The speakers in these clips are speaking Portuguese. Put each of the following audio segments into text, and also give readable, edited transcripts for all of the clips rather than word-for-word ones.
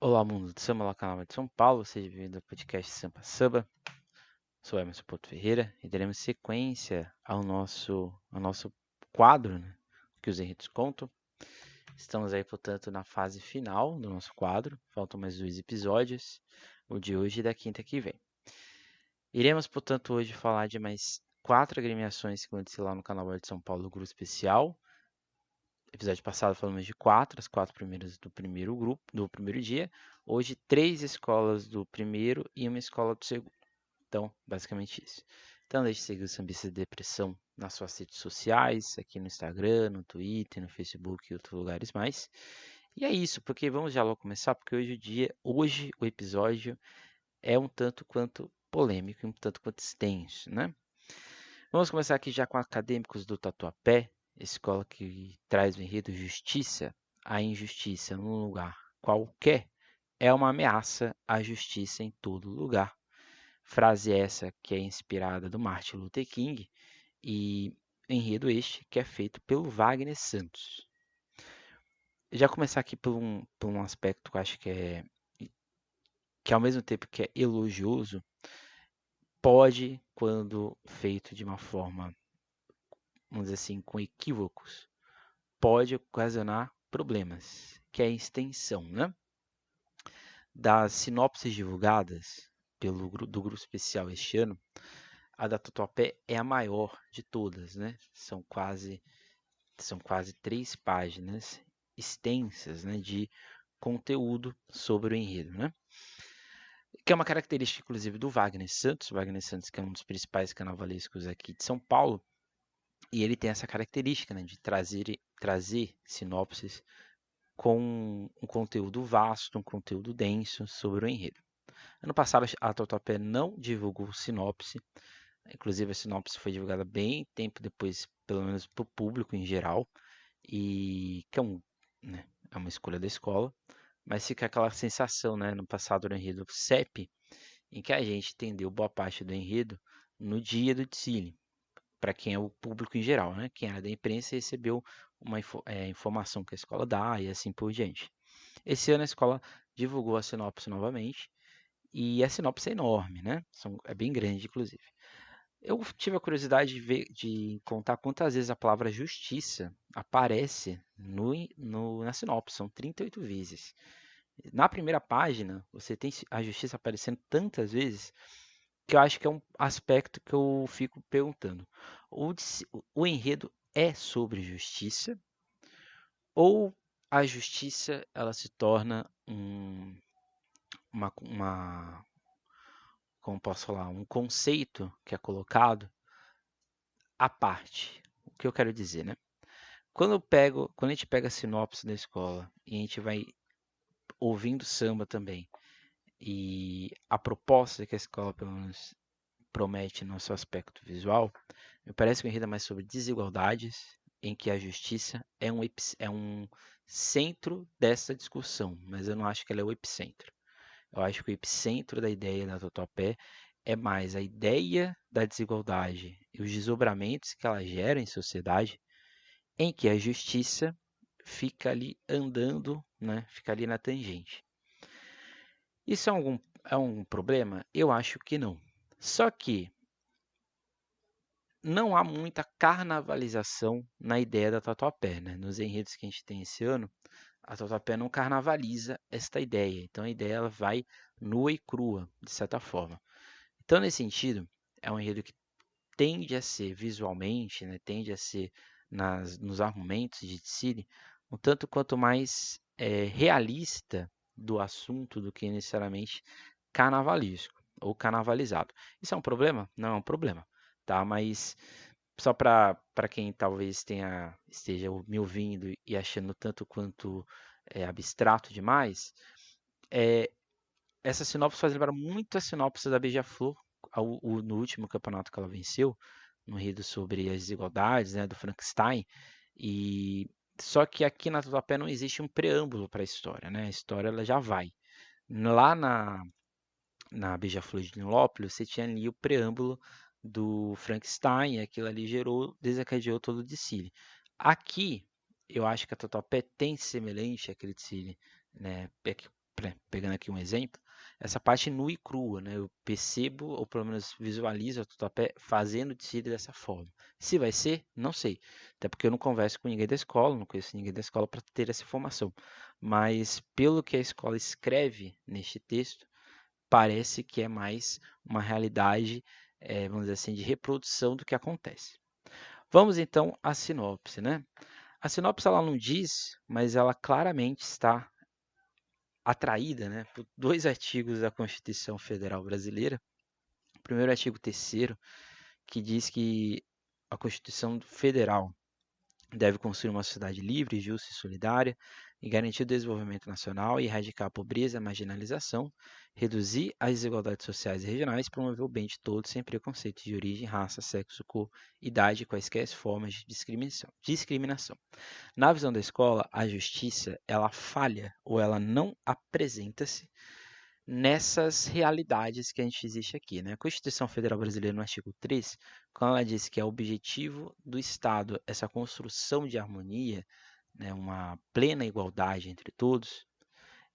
Olá, mundo do samba, lá canal de São Paulo, seja bem-vindo ao podcast Sampa Samba. Sou Emerson Porto Ferreira e daremos sequência ao nosso quadro, né, que os enredos contam. Estamos aí, portanto, na fase final do nosso quadro, faltam mais 2 episódios, o de hoje e da quinta que vem. Iremos, portanto, hoje falar de mais 4 agremiações que aconteceram lá no canal de São Paulo, grupo especial. Episódio passado falamos de 4, as 4 primeiras do primeiro grupo, do primeiro dia. Hoje, 3 escolas do primeiro e uma escola do segundo. Então, basicamente isso. Então, deixe de seguir o Sambista de Depressão nas suas redes sociais, aqui no Instagram, no Twitter, no Facebook e outros lugares mais. E é isso, porque vamos já logo começar, porque hoje o episódio é um tanto quanto polêmico, um tanto quanto extenso, né? Vamos começar aqui já com Acadêmicos do Tatuapé, escola que traz o enredo Justiça. A injustiça num lugar qualquer é uma ameaça à justiça em todo lugar. Frase essa que é inspirada do Martin Luther King e enredo este que é feito pelo Wagner Santos. Já começar aqui por um aspecto que eu acho que ao mesmo tempo que é elogioso, pode, quando feito de uma forma, vamos dizer assim, com equívocos, pode ocasionar problemas, que é a extensão, né? Das sinopses divulgadas do grupo especial este ano, a da Tatuapé é a maior de todas, né? São quase 3 páginas extensas, né, de conteúdo sobre o enredo, né? Que é uma característica, inclusive, do Wagner Santos. O Wagner Santos, que é um dos principais carnavalescos aqui de São Paulo, e ele tem essa característica, né, de trazer sinopses com um conteúdo vasto, um conteúdo denso sobre o enredo. Ano passado, a Tatuapé não divulgou sinopse, inclusive a sinopse foi divulgada bem tempo depois, pelo menos para o público em geral, e que né, é uma escolha da escola, mas fica aquela sensação, né, no passado do enredo CEP, em que a gente entendeu boa parte do enredo no dia do desfile, para quem é o público em geral, né? Quem era da imprensa recebeu uma informação que a escola dá e assim por diante. Esse ano a escola divulgou a sinopse novamente e a sinopse é enorme, né? É bem grande, inclusive. Eu tive a curiosidade de contar quantas vezes a palavra justiça aparece na sinopse, são 38 vezes. Na primeira página, você tem a justiça aparecendo tantas vezes que eu acho que é um aspecto que eu fico perguntando. O enredo é sobre justiça ou a justiça ela se torna como posso falar, um conceito que é colocado à parte? O que eu quero dizer, né? Quando a gente pega a sinopse da escola e a gente vai ouvindo samba também, e a proposta que a escola pelo menos promete no seu aspecto visual, me parece que o enredo é mais sobre desigualdades, em que a justiça é um centro dessa discussão, mas eu não acho que ela é o epicentro. Eu acho que o epicentro da ideia da Tatuapé é mais a ideia da desigualdade e os desdobramentos que ela gera em sociedade, em que a justiça fica ali andando, né? Fica ali na tangente. Isso é um problema? Eu acho que não. Só que não há muita carnavalização na ideia da Tatuapé, né? Nos enredos que a gente tem esse ano, a Tatuapé não carnavaliza esta ideia. Então a ideia ela vai nua e crua, de certa forma. Então, nesse sentido, é um enredo que tende a ser visualmente, né, tende a ser nos argumentos de Tsiri, um tanto quanto mais realista do assunto do que necessariamente carnavalesco ou carnavalizado. Isso é um problema? Não é um problema, tá? Mas só para quem talvez esteja me ouvindo e achando tanto quanto abstrato demais, é, essa sinopse faz lembrar muito a sinopse da Beija-Flor no último campeonato que ela venceu, no enredo sobre as desigualdades, né, do Frankenstein. E só que aqui na Tatuapé não existe um preâmbulo para a história, né? A história ela já vai. Lá na Beija-Flor de Nilópolis, você tinha ali o preâmbulo do Frankenstein, e aquilo ali desencadeou todo o desfile. Aqui, eu acho que a Tatuapé tem semelhante àquele desfile, né? pegando aqui um exemplo, essa parte nua e crua, né? Eu percebo, ou pelo menos visualizo a Tatuapé fazendo desfile dessa forma. Se vai ser, não sei. Até porque eu não converso com ninguém da escola, não conheço ninguém da escola para ter essa informação. Mas pelo que a escola escreve neste texto, parece que é mais uma realidade, vamos dizer assim, de reprodução do que acontece. Vamos então à sinopse, né? A sinopse ela não diz, mas ela claramente está atraída, né, por dois artigos da Constituição Federal Brasileira. O primeiro artigo 3º, que diz que a Constituição Federal deve construir uma sociedade livre, justa e solidária, e garantir o desenvolvimento nacional e erradicar a pobreza e a marginalização, reduzir as desigualdades sociais e regionais e promover o bem de todos sem preconceito de origem, raça, sexo, cor, idade e quaisquer formas de discriminação. Na visão da escola, a justiça ela falha ou ela não apresenta-se nessas realidades que a gente existe aqui, né? A Constituição Federal Brasileira, no artigo 3, quando ela diz que é objetivo do Estado essa construção de harmonia, né, uma plena igualdade entre todos,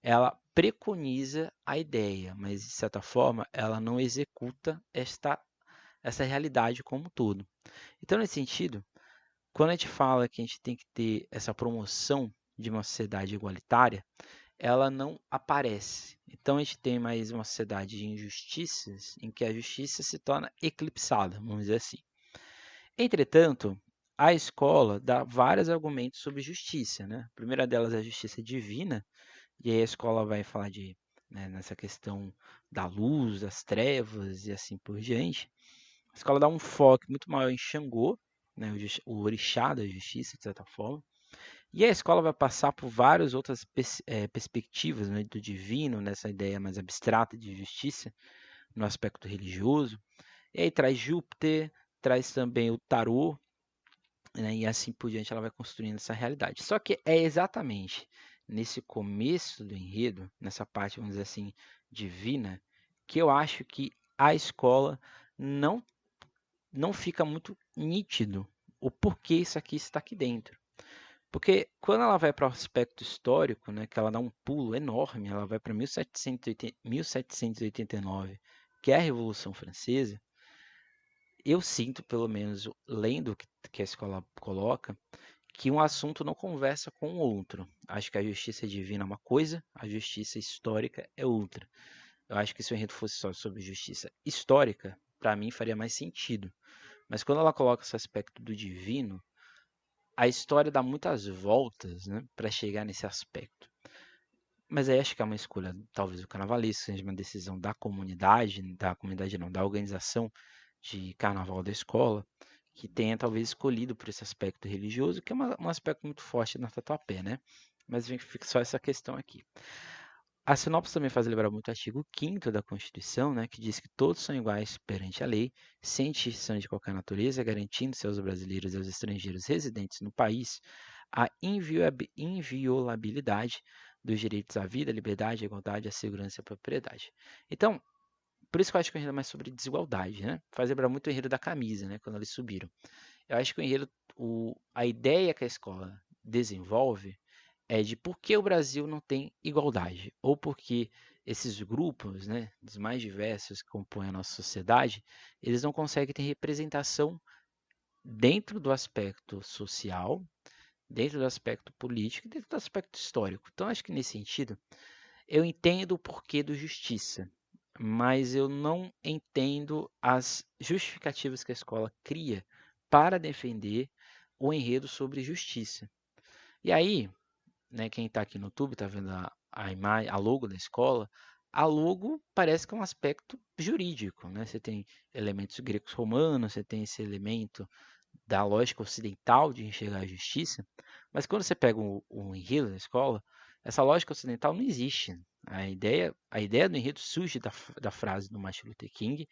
ela preconiza a ideia, mas de certa forma ela não executa essa realidade como um todo. Então, nesse sentido, quando a gente fala que a gente tem que ter essa promoção de uma sociedade igualitária, ela não aparece. Então a gente tem mais uma sociedade de injustiças em que a justiça se torna eclipsada, vamos dizer assim. Entretanto, a escola dá vários argumentos sobre justiça, né? A primeira delas é a justiça divina, e aí a escola vai falar nessa questão da luz, das trevas e assim por diante. A escola dá um foco muito maior em Xangô, né, o orixá da justiça, de certa forma. E a escola vai passar por várias outras perspectivas, né, do divino, nessa ideia mais abstrata de justiça, no aspecto religioso. E aí traz Júpiter, traz também o tarô, né, e assim por diante ela vai construindo essa realidade. Só que é exatamente nesse começo do enredo, nessa parte, vamos dizer assim, divina, que eu acho que a escola não, não fica muito nítido o porquê isso aqui está aqui dentro. Porque quando ela vai para o aspecto histórico, né, que ela dá um pulo enorme, ela vai para 1789, que é a Revolução Francesa, eu sinto, pelo menos lendo o que a escola coloca, que um assunto não conversa com o outro. Acho que a justiça divina é uma coisa, a justiça histórica é outra. Eu acho que se o enredo fosse só sobre justiça histórica, para mim faria mais sentido. Mas quando ela coloca esse aspecto do divino, a história dá muitas voltas, né, para chegar nesse aspecto. Mas aí acho que é uma escolha, talvez o carnavalesco seja uma decisão da comunidade não, da organização de carnaval da escola, que tenha talvez escolhido por esse aspecto religioso, que é um aspecto muito forte na Tatuapé, né? Mas fica só essa questão aqui. A sinopse também faz lembrar muito o artigo 5º da Constituição, né, que diz que todos são iguais perante a lei, sem distinção de qualquer natureza, garantindo-se aos brasileiros e aos estrangeiros residentes no país a inviolabilidade dos direitos à vida, à liberdade, à igualdade, à segurança e à propriedade. Então, por isso que eu acho que o enredo é mais sobre desigualdade, né? Faz lembrar muito o enredo da camisa, né, quando eles subiram. Eu acho que o enredo, a ideia que a escola desenvolve é de por que o Brasil não tem igualdade, ou porque esses grupos, né, dos mais diversos que compõem a nossa sociedade, eles não conseguem ter representação dentro do aspecto social, dentro do aspecto político e dentro do aspecto histórico. Então, acho que nesse sentido, eu entendo o porquê do justiça, mas eu não entendo as justificativas que a escola cria para defender o enredo sobre justiça. E aí, né, quem está aqui no YouTube está vendo a imagem, a logo da escola. A logo parece que é um aspecto jurídico, né? Você tem elementos gregos romanos, você tem esse elemento da lógica ocidental de enxergar a justiça, mas quando você pega o enredo da escola, essa lógica ocidental não existe. A ideia do enredo surge da frase do Martin Luther King.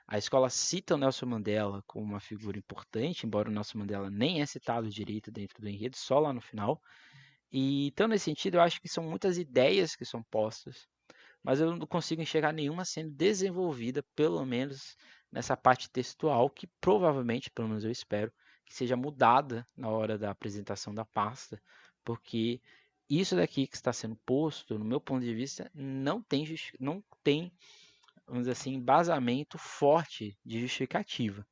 A escola cita o Nelson Mandela como uma figura importante, embora o Nelson Mandela nem é citado direito dentro do enredo, só lá no final. E então, nesse sentido, eu acho que são muitas ideias que são postas, mas eu não consigo enxergar nenhuma sendo desenvolvida, pelo menos nessa parte textual, que provavelmente, pelo menos eu espero, que seja mudada na hora da apresentação da pasta, porque isso daqui que está sendo posto, no meu ponto de vista, não tem, vamos dizer assim, embasamento forte de justificativa.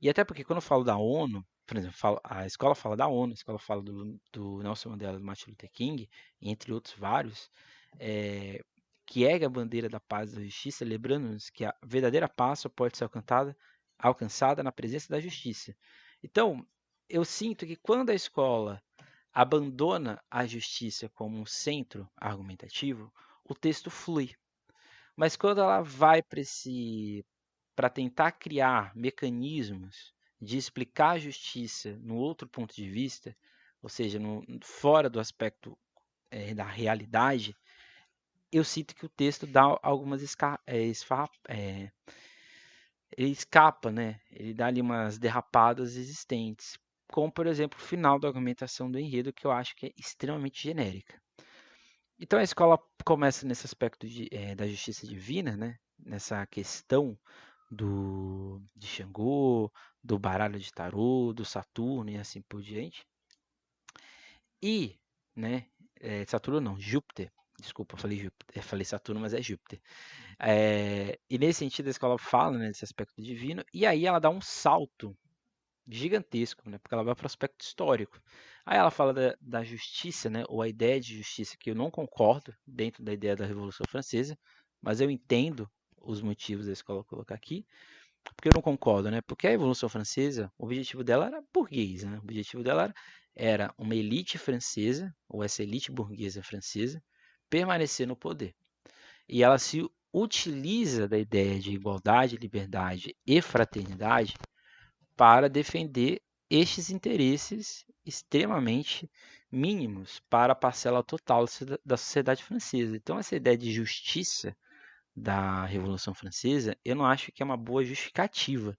E até porque quando eu falo da ONU, por exemplo, a escola fala da ONU, a escola fala do Nelson Mandela, do Martin Luther King, entre outros vários, que ergue a bandeira da paz e da justiça, lembrando-nos que a verdadeira paz só pode ser alcançada na presença da justiça. Então, eu sinto que quando a escola abandona a justiça como um centro argumentativo, o texto flui. Mas quando ela vai para tentar criar mecanismos de explicar a justiça no outro ponto de vista, ou seja, fora do aspecto da realidade, eu sinto que o texto dá algumas ele escapa, né? Ele dá ali umas derrapadas existentes, como por exemplo o final da argumentação do enredo, que eu acho que é extremamente genérica. Então a escola começa nesse aspecto da justiça divina, né? Nessa questão de Xangô, do baralho de tarô, do Saturno e assim por diante. E, né, Saturno não, Júpiter. Desculpa, eu falei Júpiter, falei Saturno, mas é Júpiter. E nesse sentido a escola fala, né, desse aspecto divino, e aí ela dá um salto gigantesco, né, porque ela vai para o aspecto histórico. Aí ela fala da justiça, né, ou a ideia de justiça, que eu não concordo dentro da ideia da Revolução Francesa, mas eu entendo os motivos da escola colocar aqui. Porque eu não concordo, né? Porque a Revolução Francesa, o objetivo dela era burguês, né? O objetivo dela era uma elite francesa, ou essa elite burguesa francesa, permanecer no poder. E ela se utiliza da ideia de igualdade, liberdade e fraternidade para defender estes interesses extremamente mínimos para a parcela total da sociedade francesa. Então, essa ideia de justiça da Revolução Francesa, eu não acho que é uma boa justificativa.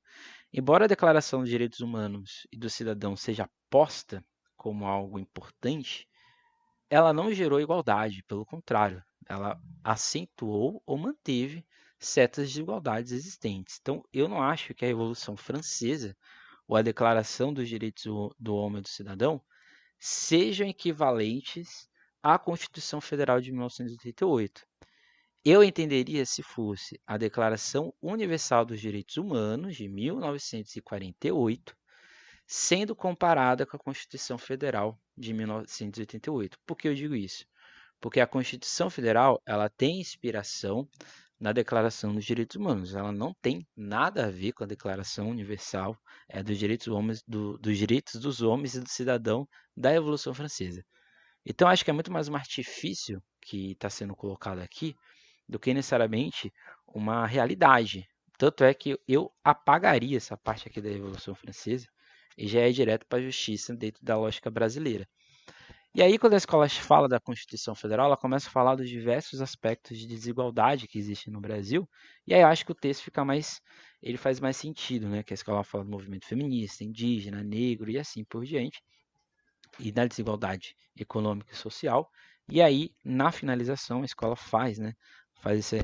Embora a Declaração dos Direitos Humanos e do Cidadão seja posta como algo importante, ela não gerou igualdade, pelo contrário, ela acentuou ou manteve certas desigualdades existentes. Então, eu não acho que a Revolução Francesa ou a Declaração dos Direitos do Homem e do Cidadão sejam equivalentes à Constituição Federal de 1988. Eu entenderia se fosse a Declaração Universal dos Direitos Humanos de 1948, sendo comparada com a Constituição Federal de 1988. Por que eu digo isso? Porque a Constituição Federal ela tem inspiração na Declaração dos Direitos Humanos. Ela não tem nada a ver com a Declaração Universal dos Direitos dos Homens e do Cidadão da Revolução Francesa. Então, acho que é muito mais um artifício que está sendo colocado aqui do que necessariamente uma realidade. Tanto é que eu apagaria essa parte aqui da Revolução Francesa e já é direto para a justiça dentro da lógica brasileira. E aí, quando a escola fala da Constituição Federal, ela começa a falar dos diversos aspectos de desigualdade que existem no Brasil, e aí eu acho que o texto ele faz mais sentido, né? Que a escola fala do movimento feminista, indígena, negro e assim por diante, e da desigualdade econômica e social. E aí, na finalização, a escola faz, né? Faz de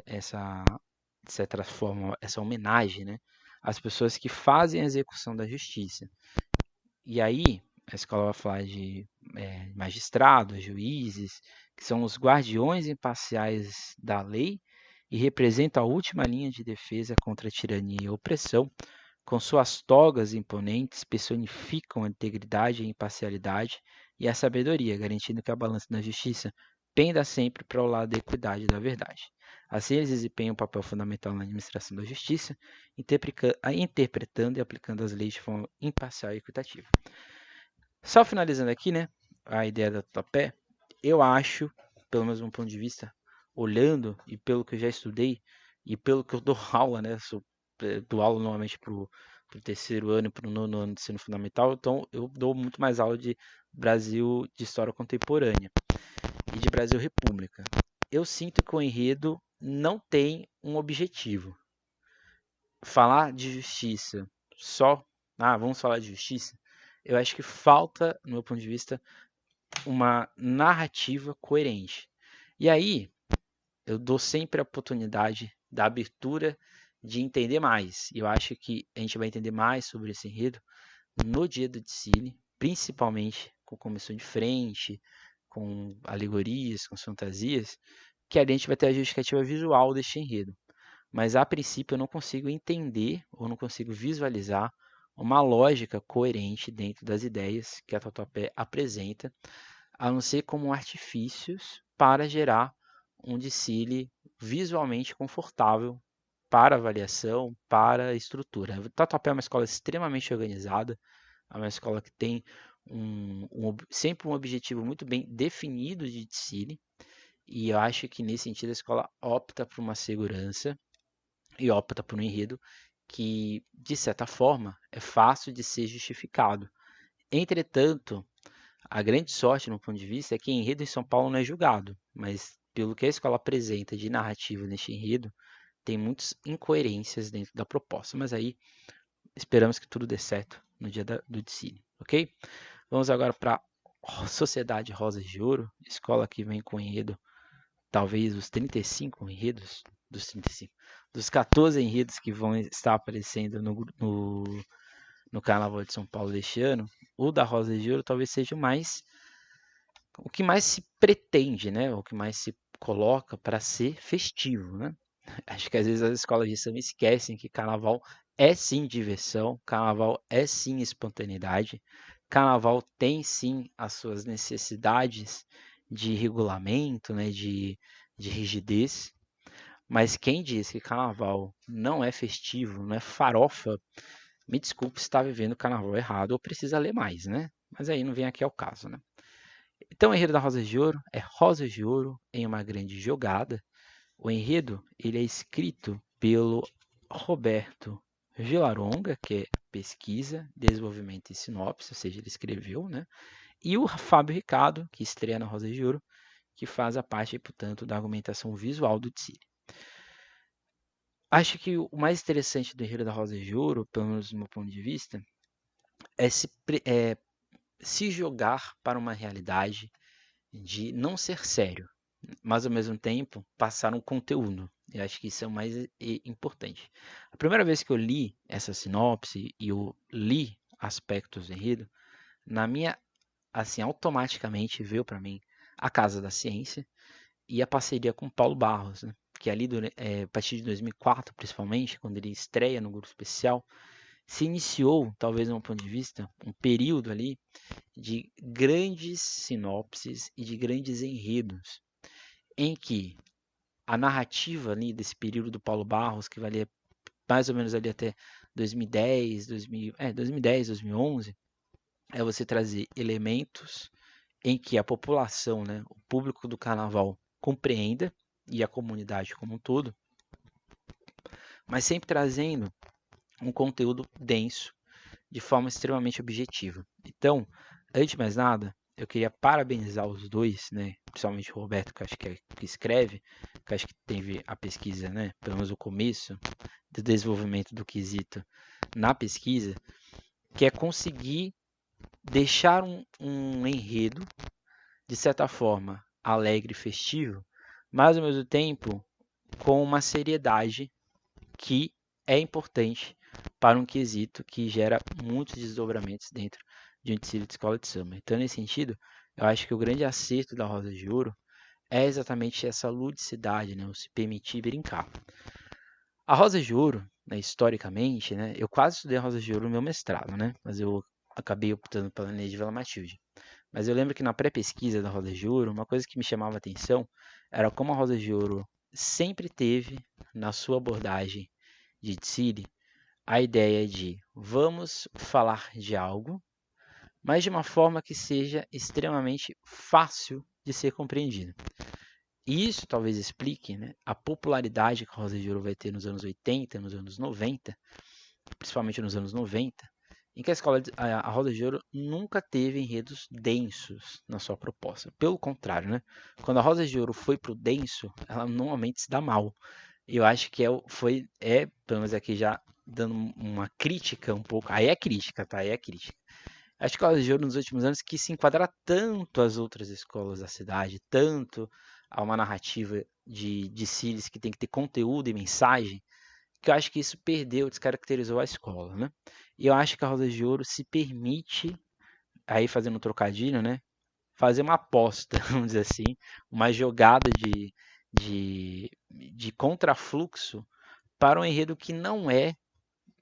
certa forma, essa homenagem, né? Às pessoas que fazem a execução da justiça. E aí, a escola vai falar de magistrados, juízes, que são os guardiões imparciais da lei e representam a última linha de defesa contra a tirania e a opressão. Com suas togas imponentes, personificam a integridade, a imparcialidade e a sabedoria, garantindo que a balança da justiça penda sempre para o lado da equidade e da verdade. Assim, eles desempenham um papel fundamental na administração da justiça, interpretando e aplicando as leis de forma imparcial e equitativa. Só finalizando aqui, né, a ideia da Tatuapé, eu acho, pelo menos de um ponto de vista, olhando e pelo que eu já estudei e pelo que eu dou aula, né, dou aula normalmente para o terceiro ano e para o nono ano de ensino fundamental, então eu dou muito mais aula de Brasil, de história contemporânea e de Brasil República. Eu sinto que o enredo não tem um objetivo. Falar de justiça só, vamos falar de justiça, eu acho que falta, no meu ponto de vista, uma narrativa coerente. E aí, eu dou sempre a oportunidade da abertura de entender mais. Eu acho que a gente vai entender mais sobre esse enredo no dia do desfile, principalmente com comissão de frente, com alegorias, com fantasias, que ali a gente vai ter a justificativa visual deste enredo. Mas a princípio eu não consigo entender ou não consigo visualizar uma lógica coerente dentro das ideias que a Tatuapé apresenta, a não ser como artifícios para gerar um desfile visualmente confortável para avaliação, para a estrutura. O Tatuapé é uma escola extremamente organizada, é uma escola que tem sempre um objetivo muito bem definido de desfile, e eu acho que nesse sentido a escola opta por uma segurança e opta por um enredo que, de certa forma, é fácil de ser justificado. Entretanto, a grande sorte, no ponto de vista, é que enredo em São Paulo não é julgado, mas pelo que a escola apresenta de narrativa neste enredo, tem muitas incoerências dentro da proposta. Mas aí, esperamos que tudo dê certo no dia do desfile, ok? Vamos agora para a Sociedade Rosas de Ouro, escola que vem com enredo, talvez os 35 enredos, dos 14 enredos que vão estar aparecendo no Carnaval de São Paulo deste ano. O da Rosa de Ouro talvez seja o que mais se pretende, né? O que mais se coloca para ser festivo, né? Acho que às vezes as escolas de samba esquecem que carnaval é sim diversão, carnaval é sim espontaneidade, carnaval tem sim as suas necessidades de regulamento, né, de rigidez, mas quem diz que carnaval não é festivo, não é farofa, me desculpe se está vivendo o carnaval errado ou precisa ler mais, né? Mas aí não vem aqui ao caso, né? Então o enredo da Rosas de Ouro é Rosas de Ouro em uma grande jogada. O enredo ele é escrito pelo Roberto Vilaronga, que é pesquisa, desenvolvimento e sinopse, ou seja, ele escreveu, né? E o Fábio Ricardo, que estreia na Rosa de Ouro, que faz a parte, portanto, da argumentação visual do desfile. Acho que o mais interessante do enredo da Rosa de Ouro, pelo menos do meu ponto de vista, é se jogar para uma realidade de não ser sério, mas ao mesmo tempo passar um conteúdo. Eu acho que isso é o mais importante. A primeira vez que eu li essa sinopse e eu li aspectos do enredo, na minha, assim, automaticamente veio para mim a Casa da Ciência e a parceria com Paulo Barros, né? Que ali, a partir de 2004, principalmente, quando ele estreia no Grupo Especial, se iniciou, talvez de um ponto de vista, um período ali de grandes sinopses e de grandes enredos, em que a narrativa ali desse período do Paulo Barros, que valia mais ou menos ali até 2010, 2011, é você trazer elementos em que a população, né, o público do carnaval compreenda, e a comunidade como um todo, mas sempre trazendo um conteúdo denso, de forma extremamente objetiva. Então, antes de mais nada, eu queria parabenizar os dois, né? Principalmente o Roberto, que acho que é que escreve, que acho que teve a pesquisa, né? Pelo menos o começo do desenvolvimento do quesito na pesquisa, que é conseguir deixar um enredo, de certa forma, alegre e festivo, mas ao mesmo tempo com uma seriedade que é importante para um quesito que gera muitos desdobramentos dentro de um desfile de escola de samba. Então, nesse sentido, eu acho que o grande acerto da Rosa de Ouro é exatamente essa ludicidade, né, o se permitir brincar. A Rosa de Ouro, né, historicamente, né, eu quase estudei a Rosa de Ouro no meu mestrado, né, mas eu acabei optando pela Inês de Vila Matilde. Mas eu lembro que na pré-pesquisa da Rosa de Ouro, uma coisa que me chamava a atenção era como a Rosa de Ouro sempre teve na sua abordagem de desfile a ideia de vamos falar de algo, mas de uma forma que seja extremamente fácil de ser compreendida. E isso talvez explique, né, a popularidade que a Rosa de Ouro vai ter nos anos 80, nos anos 90, principalmente nos anos 90, em que a Rosa de Ouro nunca teve enredos densos na sua proposta. Pelo contrário, né? Quando a Rosa de Ouro foi para o denso, ela normalmente se dá mal. Eu acho que pelo menos aqui já dando uma crítica um pouco. Aí é crítica, tá? Aí é crítica. A escola de ouro nos últimos anos quis se enquadrar tanto às outras escolas da cidade, tanto a uma narrativa de Cílios que tem que ter conteúdo e mensagem, que eu acho que isso perdeu, descaracterizou a escola, né? E eu acho que a Rosa de Ouro se permite, aí fazendo um trocadilho, né? fazer uma aposta, vamos dizer assim, uma jogada de contrafluxo para um enredo que não é,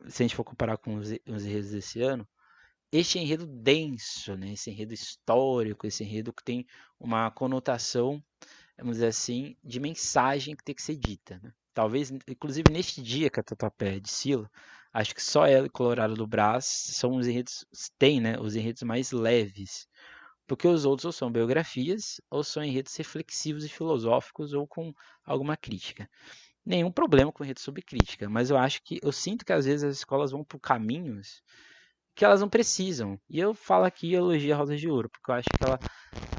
se a gente for comparar com os enredos desse ano, este enredo denso, né? Esse enredo histórico, esse enredo que tem uma conotação, vamos dizer assim, de mensagem que tem que ser dita. Né? Talvez, inclusive neste dia que a Tatuapé desfila, acho que só ela e Colorado do Brás são os enredos, tem, né, os enredos mais leves, porque os outros ou são biografias ou são enredos reflexivos e filosóficos ou com alguma crítica. Nenhum problema com enredo sobre crítica, mas eu sinto que às vezes as escolas vão por caminhos que elas não precisam. E eu falo aqui elogio a Rosa de Ouro, porque eu acho que ela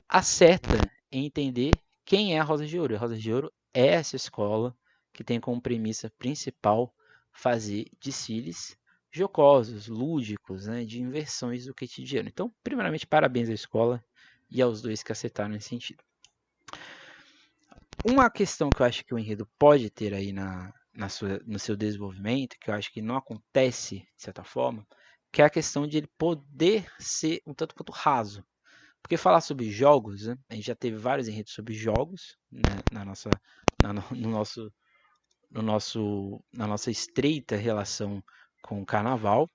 acerta em entender quem é a Rosa de Ouro. A Rosa de Ouro é essa escola que tem como premissa principal fazer desfiles jocosos, lúdicos, né, de inversões do cotidiano. Então, primeiramente, parabéns à escola e aos dois que acertaram nesse sentido. Uma questão que eu acho que o enredo pode ter aí no seu desenvolvimento, que eu acho que não acontece de certa forma, que é a questão de ele poder ser um tanto quanto raso. Porque falar sobre jogos, né, a gente já teve vários enredos sobre jogos, né, na nossa estreita relação com o carnaval,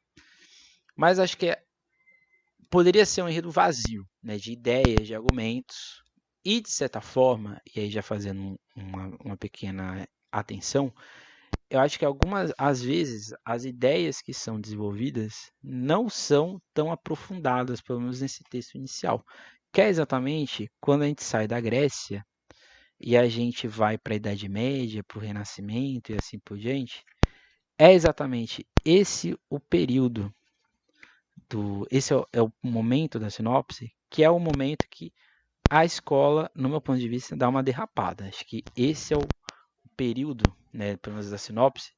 mas acho que poderia ser um enredo vazio, né, de ideias, de argumentos, e de certa forma, e aí já fazendo uma pequena atenção, eu acho que às vezes, as ideias que são desenvolvidas não são tão aprofundadas, pelo menos nesse texto inicial. Que é exatamente quando a gente sai da Grécia e a gente vai para a Idade Média, para o Renascimento e assim por diante, é exatamente esse o período esse é o momento da sinopse, que é o momento que a escola, no meu ponto de vista, dá uma derrapada. Acho que esse é o período, né, pelo menos da sinopse,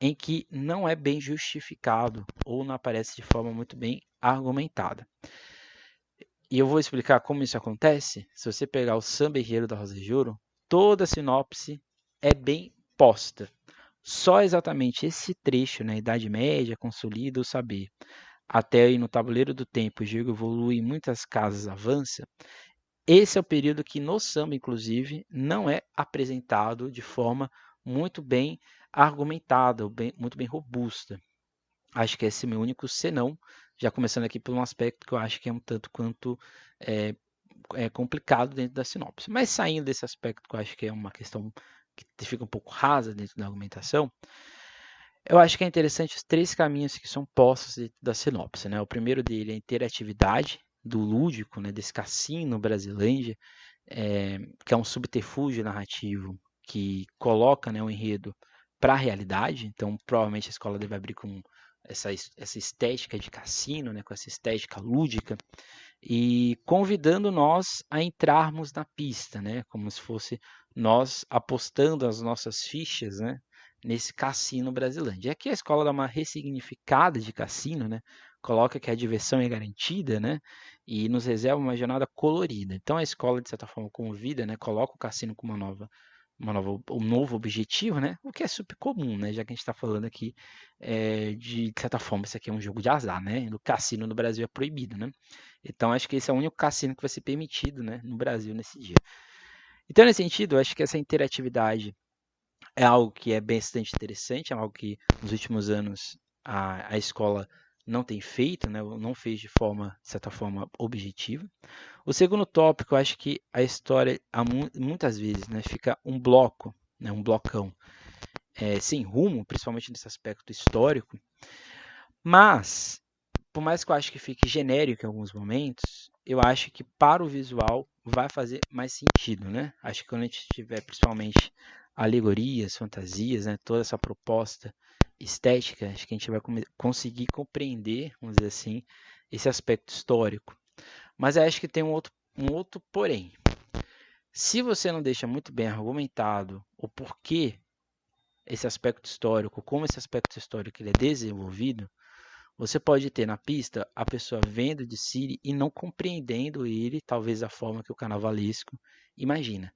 em que não é bem justificado ou não aparece de forma muito bem argumentada. E eu vou explicar como isso acontece. Se você pegar o Samba Enredo da Rosa de Ouro, toda a sinopse é bem posta. Só exatamente esse trecho, na Idade Média, consolida o saber. Até aí no tabuleiro do tempo, o jogo evolui e muitas casas avança. Esse é o período que no samba, inclusive, não é apresentado de forma muito bem argumentada, muito bem robusta. Acho que esse é o meu único senão, já começando aqui por um aspecto que eu acho que é um tanto quanto é, complicado dentro da sinopse. Mas saindo desse aspecto que eu acho que é uma questão que fica um pouco rasa dentro da argumentação, eu acho que é interessante os três caminhos que são postos dentro da sinopse. Né? O primeiro dele é a interatividade do lúdico, né, desse cassino Brasilândia, que é um subterfúgio narrativo que coloca, né, o enredo para a realidade. Então, provavelmente a escola deve abrir com essa estética de cassino, né, com essa estética lúdica, e convidando nós a entrarmos na pista, né, como se fosse nós apostando as nossas fichas, né, nesse cassino Brasilândia. E aqui a escola dá uma ressignificada de cassino, né, coloca que a diversão é garantida, né, e nos reserva uma jornada colorida. Então a escola, de certa forma, convida, né, coloca o cassino como um novo objetivo, né? O que é super comum, né? Já que a gente está falando aqui de certa forma, isso aqui é um jogo de azar, né? No cassino no Brasil é proibido, né? Então acho que esse é o único cassino que vai ser permitido, né, no Brasil nesse dia. Então, nesse sentido, eu acho que essa interatividade é algo que é bastante interessante, é algo que nos últimos anos a escola não tem feito, né? Não fez de certa forma, objetiva. O segundo tópico, eu acho que a história, muitas vezes, né, fica um bloco, né, um blocão, sem rumo, principalmente nesse aspecto histórico, mas, por mais que eu acho que fique genérico em alguns momentos, eu acho que para o visual vai fazer mais sentido, né? Acho que quando a gente tiver, principalmente, alegorias, fantasias, né, toda essa proposta estética, acho que a gente vai conseguir compreender, vamos dizer assim, esse aspecto histórico. Mas eu acho que tem um outro porém. Se você não deixa muito bem argumentado o porquê esse aspecto histórico, como esse aspecto histórico ele é desenvolvido, você pode ter na pista a pessoa vendo de Siri e não compreendendo ele, talvez da forma que o carnavalesco imagina.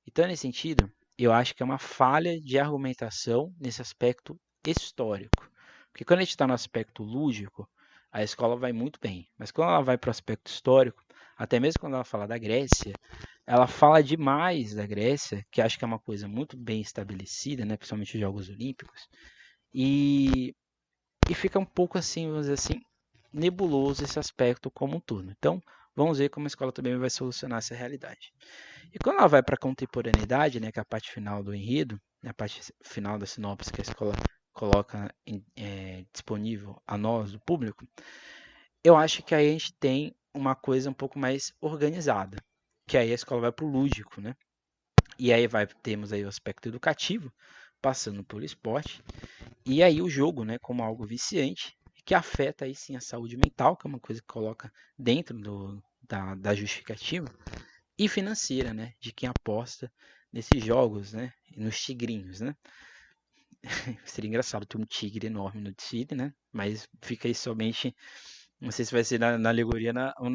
Então, nesse sentido, eu acho que é uma falha de argumentação nesse aspecto histórico. Porque quando a gente está no aspecto lúdico, a escola vai muito bem. Mas quando ela vai para o aspecto histórico, Até mesmo quando ela fala da Grécia, ela fala demais da Grécia, que acho que é uma coisa muito bem estabelecida, né, principalmente os Jogos Olímpicos, e, e fica um pouco assim, vamos dizer assim, nebuloso esse aspecto como um todo. Então, vamos ver como a escola também vai solucionar essa realidade. E quando ela vai para a contemporaneidade, né, que é a parte final do enredo, né, a parte final da sinopse que a escola coloca disponível a nós, o público, eu acho que aí a gente tem uma coisa um pouco mais organizada, que aí a escola vai para o lúdico, né? E aí temos aí o aspecto educativo, passando pelo esporte, e aí o jogo, né, como algo viciante, que afeta aí sim a saúde mental, que é uma coisa que coloca dentro da justificativa, e financeira, né, de quem aposta nesses jogos, né, e nos tigrinhos, né. Seria engraçado ter um tigre enorme no Chile, né, mas fica aí somente, não sei se vai ser na alegoria ou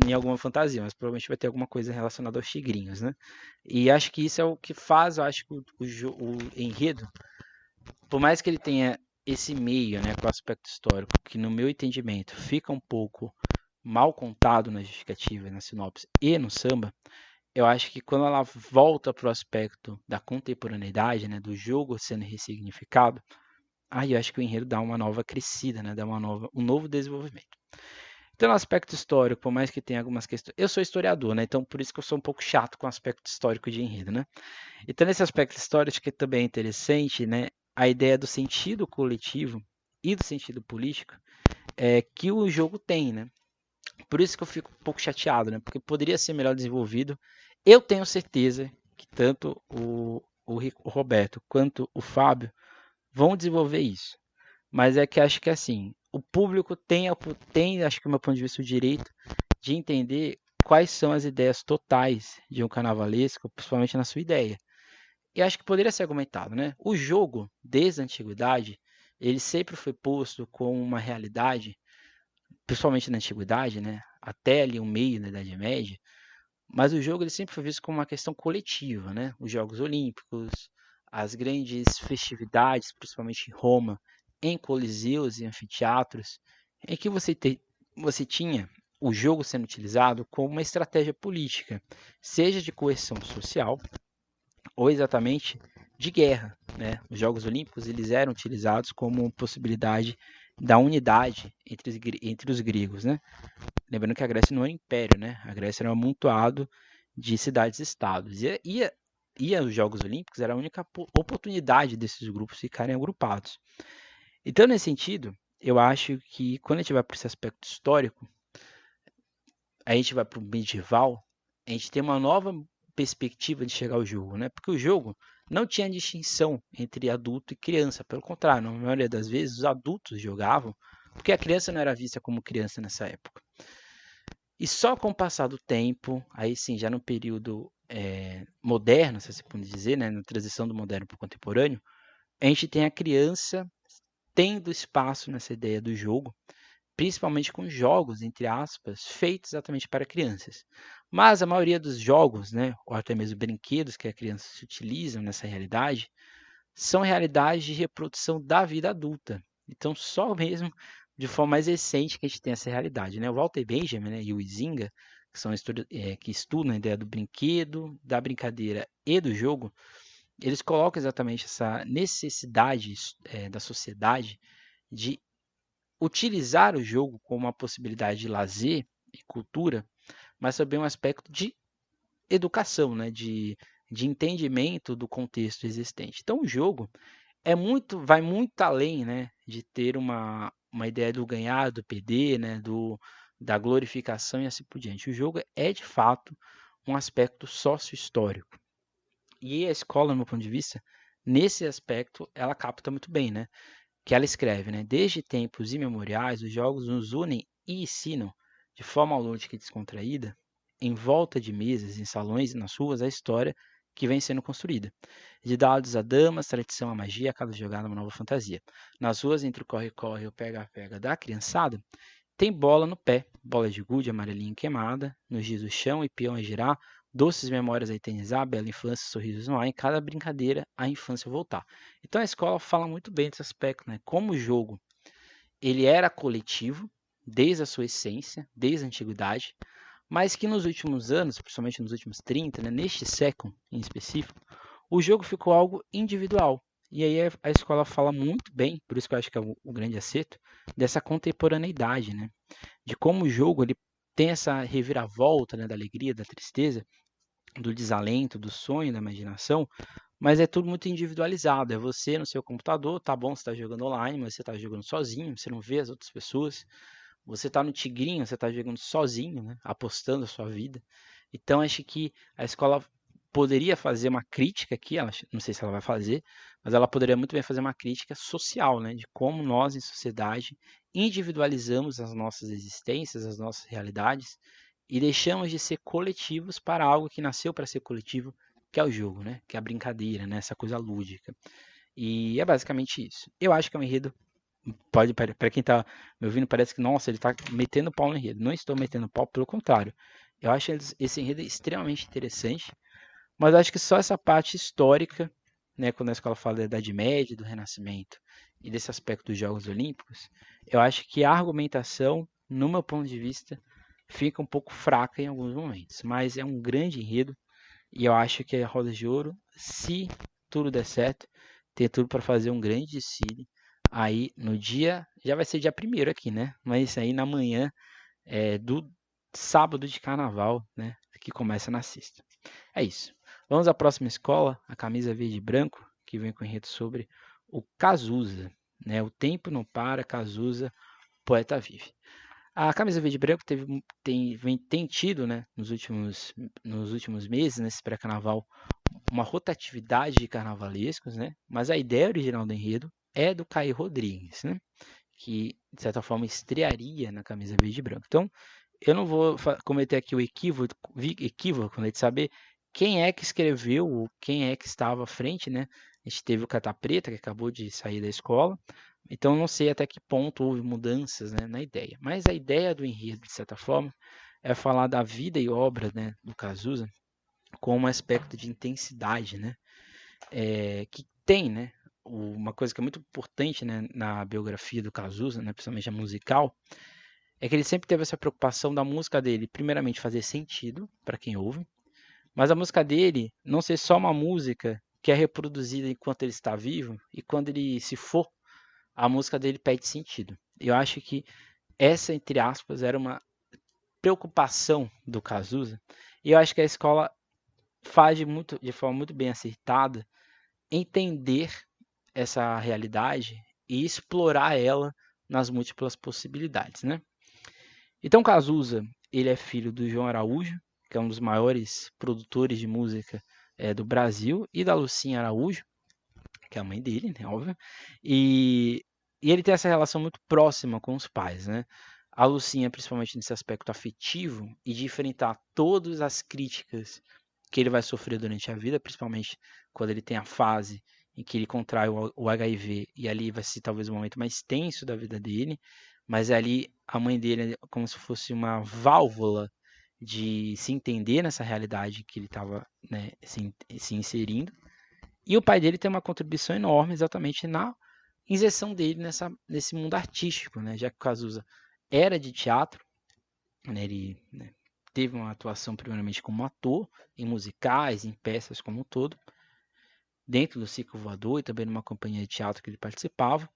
em alguma fantasia, mas provavelmente vai ter alguma coisa relacionada aos tigrinhos, né. E acho que isso é o que faz, eu acho que o enredo, por mais que ele tenha esse meio, né, com o aspecto histórico, que no meu entendimento fica um pouco mal contado na justificativa, na sinopse e no samba, eu acho que quando ela volta para o aspecto da contemporaneidade, né, do jogo sendo ressignificado, aí eu acho que o enredo dá uma nova crescida, né, dá um novo desenvolvimento. Então, no aspecto histórico, por mais que tenha algumas questões. Eu sou historiador, né? Então, por isso que eu sou um pouco chato com o aspecto histórico de enredo, né? Então, nesse aspecto histórico, que também é interessante, né? A ideia do sentido coletivo e do sentido político que o jogo tem, né? Por isso que eu fico um pouco chateado, né? Porque poderia ser melhor desenvolvido. Eu tenho certeza que tanto o Roberto quanto o Fábio vão desenvolver isso. Mas é que acho que assim, o público tem, acho que do meu ponto de vista, o direito de entender quais são as ideias totais de um carnavalesco, principalmente na sua ideia. E acho que poderia ser argumentado, né? O jogo, desde a antiguidade, ele sempre foi posto como uma realidade, principalmente na antiguidade, né? Até ali o meio da Idade Média, mas o jogo ele sempre foi visto como uma questão coletiva, né? Os Jogos Olímpicos, as grandes festividades, principalmente em Roma, em coliseus e anfiteatros, em que você tinha o jogo sendo utilizado como uma estratégia política, seja de coerção social ou exatamente de guerra, né? Os Jogos Olímpicos eles eram utilizados como possibilidade da unidade entre os gregos, né? Lembrando que a Grécia não é um império, né? A Grécia era um amontoado de cidades-estados. E os Jogos Olímpicos era a única oportunidade desses grupos ficarem agrupados. Então, nesse sentido, eu acho que quando a gente vai para esse aspecto histórico, a gente vai para o medieval, a gente tem uma nova perspectiva de chegar ao jogo, né? Porque o jogo não tinha distinção entre adulto e criança, pelo contrário, na maioria das vezes os adultos jogavam, porque a criança não era vista como criança nessa época. E só com o passar do tempo, aí sim, já no período moderno, se assim pode dizer, né, na transição do moderno para o contemporâneo, a gente tem a criança tendo espaço nessa ideia do jogo, principalmente com jogos, entre aspas, feitos exatamente para crianças. Mas a maioria dos jogos, né, ou até mesmo brinquedos que as crianças se utilizam nessa realidade, são realidades de reprodução da vida adulta. Então, só mesmo de forma mais recente que a gente tem essa realidade. Né? O Walter Benjamin, né, e o Izinga, que são que estudam a ideia do brinquedo, da brincadeira e do jogo, eles colocam exatamente essa necessidade da sociedade de utilizar o jogo como uma possibilidade de lazer e cultura, mas também um aspecto de educação, né? de entendimento do contexto existente. Então, o jogo vai muito além, né, de ter uma ideia do ganhar, do perder, né, da glorificação e assim por diante. O jogo é, de fato, um aspecto sócio-histórico. E a escola, no meu ponto de vista, nesse aspecto, ela capta muito bem, né? Que ela escreve, né? Desde tempos imemoriais, os jogos nos unem e ensinam, de forma lúdica e descontraída, em volta de mesas, em salões e nas ruas, a história que vem sendo construída. De dados a damas, tradição a magia, cada jogada uma nova fantasia. Nas ruas, entre o corre-corre e o pega-pega da criançada, tem bola no pé, bola de gude amarelinha queimada, nos dias do chão e peão a girar, doces memórias a eternizar, bela infância, sorrisos no ar, em cada brincadeira a infância voltar. Então a escola fala muito bem desse aspecto, né? Como o jogo ele era coletivo, desde a sua essência, desde a antiguidade, mas que nos últimos anos, principalmente nos últimos 30, né, neste século em específico, o jogo ficou algo individual. E aí a escola fala muito bem, por isso que eu acho que é o grande acerto, dessa contemporaneidade, né? De como o jogo ele tem essa reviravolta, né, da alegria, da tristeza, do desalento, do sonho, da imaginação, mas é tudo muito individualizado. É você no seu computador, tá bom, você está jogando online, mas você está jogando sozinho, você não vê as outras pessoas. Você está no Tigrinho, você está jogando sozinho, né? Apostando a sua vida. Então acho que a escola poderia fazer uma crítica aqui, ela, não sei se ela vai fazer, mas ela poderia muito bem fazer uma crítica social, né? De como nós em sociedade individualizamos as nossas existências, as nossas realidades e deixamos de ser coletivos para algo que nasceu para ser coletivo, que é o jogo, né? Que é a brincadeira, né? Essa coisa lúdica. E é basicamente isso. Eu acho que é um enredo pode, para quem está me ouvindo, parece que, nossa, ele está metendo pau no enredo. Não estou metendo pau, pelo contrário. Eu acho esse enredo extremamente interessante, mas acho que só essa parte histórica, né, quando a escola fala da Idade Média, do Renascimento e desse aspecto dos Jogos Olímpicos, eu acho que a argumentação, no meu ponto de vista, fica um pouco fraca em alguns momentos. Mas é um grande enredo e eu acho que a Roda de Ouro, se tudo der certo, tem tudo para fazer um grande desfile. Aí no dia, já vai ser dia primeiro aqui, né? Mas aí na manhã do sábado de carnaval, né? Que começa na sexta. É isso. Vamos à próxima escola, a camisa verde e branco, que vem com o enredo sobre o Cazuza, né? O tempo não para, Cazuza, poeta vive. A camisa verde e branco tem tido, né, nos últimos meses, nesse pré-carnaval, uma rotatividade de carnavalescos, né? Mas a ideia original do enredo é do Caio Rodrigues, né? Que, de certa forma, estrearia na camisa verde e branco. Então, eu não vou cometer aqui o equívoco né, de saber quem é que escreveu ou quem é que estava à frente, né? A gente teve o Cata Preta, que acabou de sair da escola, então não sei até que ponto houve mudanças, né, na ideia. Mas a ideia do enredo, de certa forma, é falar da vida e obra, né, do Cazuza com um aspecto de intensidade, né? Que tem, né? Uma coisa que é muito importante, né, na biografia do Cazuza, né, principalmente a musical, é que ele sempre teve essa preocupação da música dele, primeiramente, fazer sentido para quem ouve, mas a música dele não ser só uma música que é reproduzida enquanto ele está vivo e quando ele se for, a música dele perde sentido. Eu acho que essa, entre aspas, era uma preocupação do Cazuza e eu acho que a escola faz de forma muito bem acertada entender essa realidade e explorar ela nas múltiplas possibilidades, né? Então Cazuza, ele é filho do João Araújo, que é um dos maiores produtores de música do Brasil, e da Lucinha Araújo, que é a mãe dele, né, óbvio, e ele tem essa relação muito próxima com os pais, né? A Lucinha, principalmente nesse aspecto afetivo, e de enfrentar todas as críticas que ele vai sofrer durante a vida, principalmente quando ele tem a fase em que ele contrai o HIV, e ali vai ser talvez o momento mais tenso da vida dele, mas ali a mãe dele é como se fosse uma válvula de se entender nessa realidade que ele estava, né, se inserindo. E o pai dele tem uma contribuição enorme exatamente na inserção dele nesse mundo artístico, né, já que o Cazuza era de teatro, né, ele, né, teve uma atuação primeiramente como ator, em musicais, em peças como um todo, dentro do Circo Voador e também numa companhia de teatro que ele participava.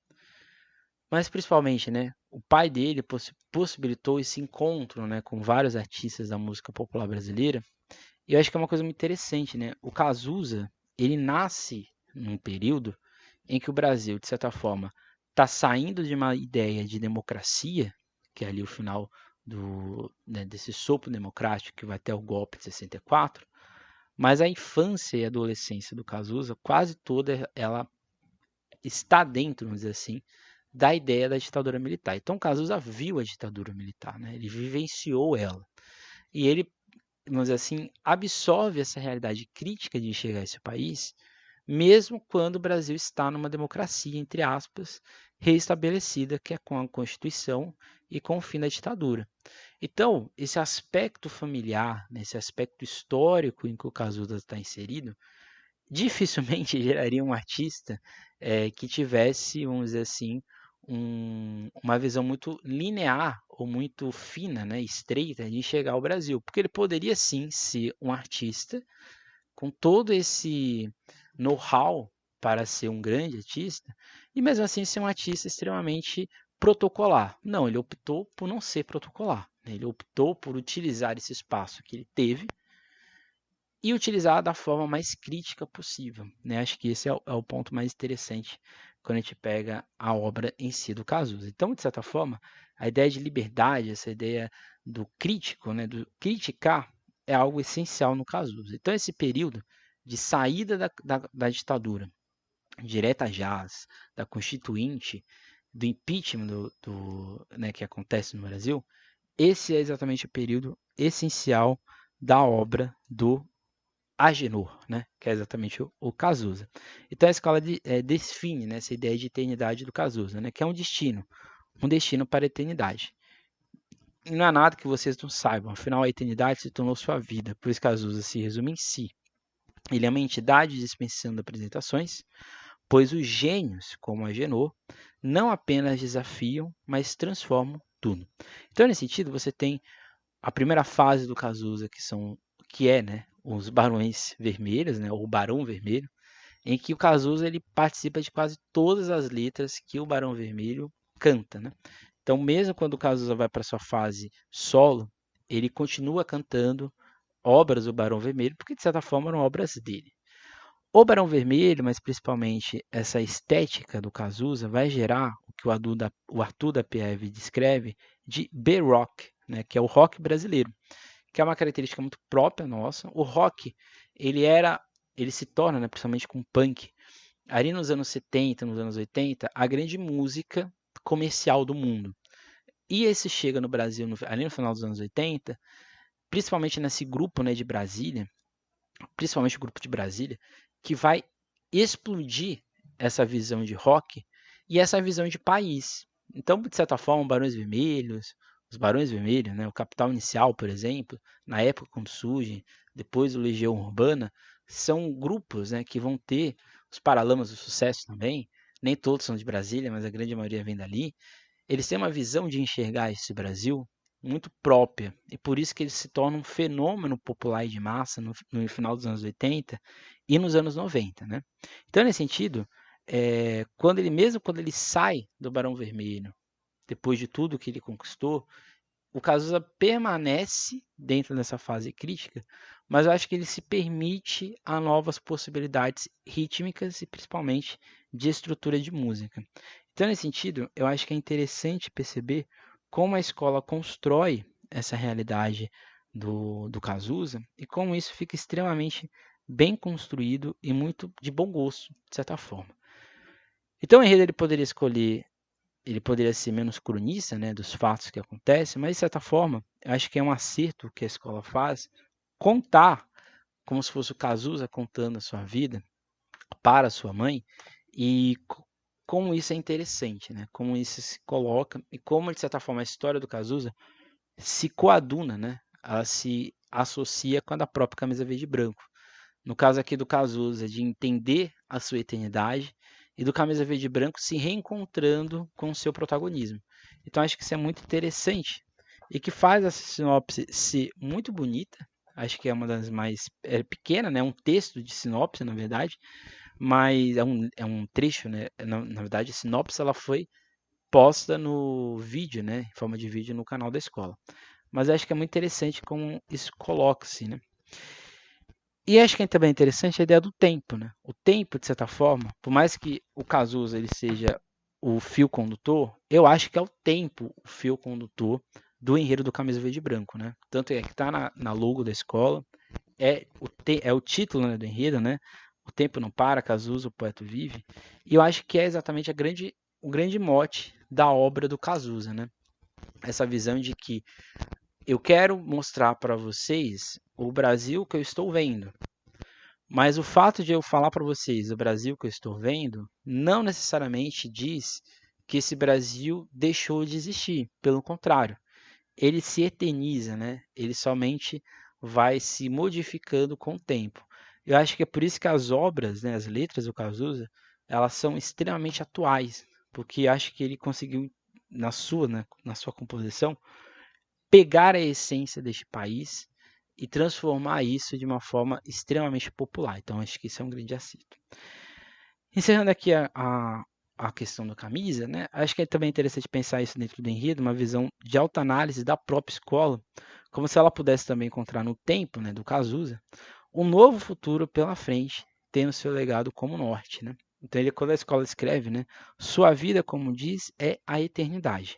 Mas principalmente, né, o pai dele possibilitou esse encontro, né, com vários artistas da música popular brasileira. E eu acho que é uma coisa muito interessante, né? O Cazuza, ele nasce num período em que o Brasil, de certa forma, está saindo de uma ideia de democracia, que é ali o final né, desse sopro democrático que vai até o golpe de 64, mas a infância e a adolescência do Cazuza, quase toda ela está dentro, vamos dizer assim, da ideia da ditadura militar. Então Cazuza viu a ditadura militar, né? Ele vivenciou ela. E ele, vamos dizer assim, absorve essa realidade crítica de enxergar esse país, mesmo quando o Brasil está numa democracia, entre aspas, reestabelecida, que é com a Constituição e com o fim da ditadura. Então, esse aspecto familiar, né, esse aspecto histórico em que o Cazuza está inserido, dificilmente geraria um artista que tivesse, vamos dizer assim, uma visão muito linear ou muito fina, né, estreita de enxergar o Brasil, porque ele poderia sim ser um artista com todo esse know-how para ser um grande artista e mesmo assim ser um artista extremamente protocolar. Não, ele optou por não ser protocolar. Ele optou por utilizar esse espaço que ele teve e utilizar da forma mais crítica possível, né? Acho que esse é o ponto mais interessante quando a gente pega a obra em si do Cazuza. Então, de certa forma, a ideia de liberdade, essa ideia do crítico, né, do criticar, é algo essencial no Cazuza. Então, esse período de saída da ditadura, direta jazz, da Constituinte, do impeachment né, que acontece no Brasil, esse é exatamente o período essencial da obra do Agenor, né, que é exatamente o Cazuza. Então a escola define, né, essa ideia de eternidade do Cazuza, né, que é um destino para a eternidade. E não há nada que vocês não saibam, afinal a eternidade se tornou sua vida, pois Cazuza se resume em si. Ele é uma entidade dispensando apresentações, pois os gênios, como Agenor, não apenas desafiam, mas transformam tudo. Então, nesse sentido, você tem a primeira fase do Cazuza, que é, né, os Barões Vermelhos, né, ou o Barão Vermelho, em que o Cazuza ele participa de quase todas as letras que o Barão Vermelho canta, né? Então, mesmo quando o Cazuza vai para sua fase solo, ele continua cantando obras do Barão Vermelho, porque de certa forma eram obras dele. O Barão Vermelho, mas principalmente essa estética do Cazuza, vai gerar o que o Arthur da Pieve descreve de B-Rock, né, que é o rock brasileiro, que é uma característica muito própria nossa. O rock, ele se torna, né, principalmente com o punk, ali nos anos 70, nos anos 80, a grande música comercial do mundo. E esse chega no Brasil ali no final dos anos 80, principalmente nesse grupo, né, de Brasília, principalmente o grupo de Brasília, que vai explodir essa visão de rock e essa visão de país. Então, de certa forma, os Barões Vermelhos, né, o Capital Inicial, por exemplo, na época quando surgem, depois o Legião Urbana, são grupos, né, que vão ter os Paralamas do Sucesso também. Nem todos são de Brasília, mas a grande maioria vem dali. Eles têm uma visão de enxergar esse Brasil muito própria, e por isso que ele se torna um fenômeno popular e de massa no final dos anos 80 e nos anos 90. Né? Então, nesse sentido, mesmo quando ele sai do Barão Vermelho, depois de tudo que ele conquistou, o Cazuza permanece dentro dessa fase crítica, mas eu acho que ele se permite a novas possibilidades rítmicas e principalmente de estrutura de música. Então, nesse sentido, eu acho que é interessante perceber como a escola constrói essa realidade do Cazuza e como isso fica extremamente bem construído e muito de bom gosto, de certa forma. Então, o enredo ele poderia ser menos cronista, né, dos fatos que acontecem, mas de certa forma, eu acho que é um acerto que a escola faz contar como se fosse o Cazuza contando a sua vida para sua mãe e como isso é interessante, né? Como isso se coloca e como de certa forma a história do Cazuza se coaduna, né? Ela se associa com a da própria Camisa Verde e Branco. No caso aqui do Cazuza, de entender a sua eternidade e do Camisa Verde e Branco se reencontrando com o seu protagonismo. Então acho que isso é muito interessante e que faz essa sinopse ser muito bonita. Acho que é uma das mais pequena, né? Um texto de sinopse, na verdade, mas é um trecho, né? Na verdade, a sinopse ela foi posta no vídeo, né? Em forma de vídeo no canal da escola. Mas acho que é muito interessante como isso coloca-se, né? E acho que também é interessante a ideia do tempo, né? O tempo, de certa forma, por mais que o Cazuza ele seja o fio condutor, eu acho que é o tempo o fio condutor do enredo do Camisa Verde e Branco, né? Tanto é que está na logo da escola, é o título, né, do enredo, né? O tempo não para, Cazuza, o poeta vive. E eu acho que é exatamente o grande mote da obra do Cazuza, né? Essa visão de que eu quero mostrar para vocês o Brasil que eu estou vendo. Mas o fato de eu falar para vocês o Brasil que eu estou vendo não necessariamente diz que esse Brasil deixou de existir. Pelo contrário, ele se eterniza, né? Ele somente vai se modificando com o tempo. Eu acho que é por isso que as obras, né, as letras do Cazuza, elas são extremamente atuais, porque acho que ele conseguiu, na sua composição, pegar a essência deste país e transformar isso de uma forma extremamente popular. Então, acho que isso é um grande acerto. Encerrando aqui a questão da camisa, né? Acho que é também interessante pensar isso dentro do enredo, uma visão de autoanálise da própria escola, como se ela pudesse também encontrar no tempo, né, do Cazuza, um novo futuro pela frente, tendo seu legado como norte, né? Então, ele, quando a escola escreve, né, sua vida, como diz, é a eternidade.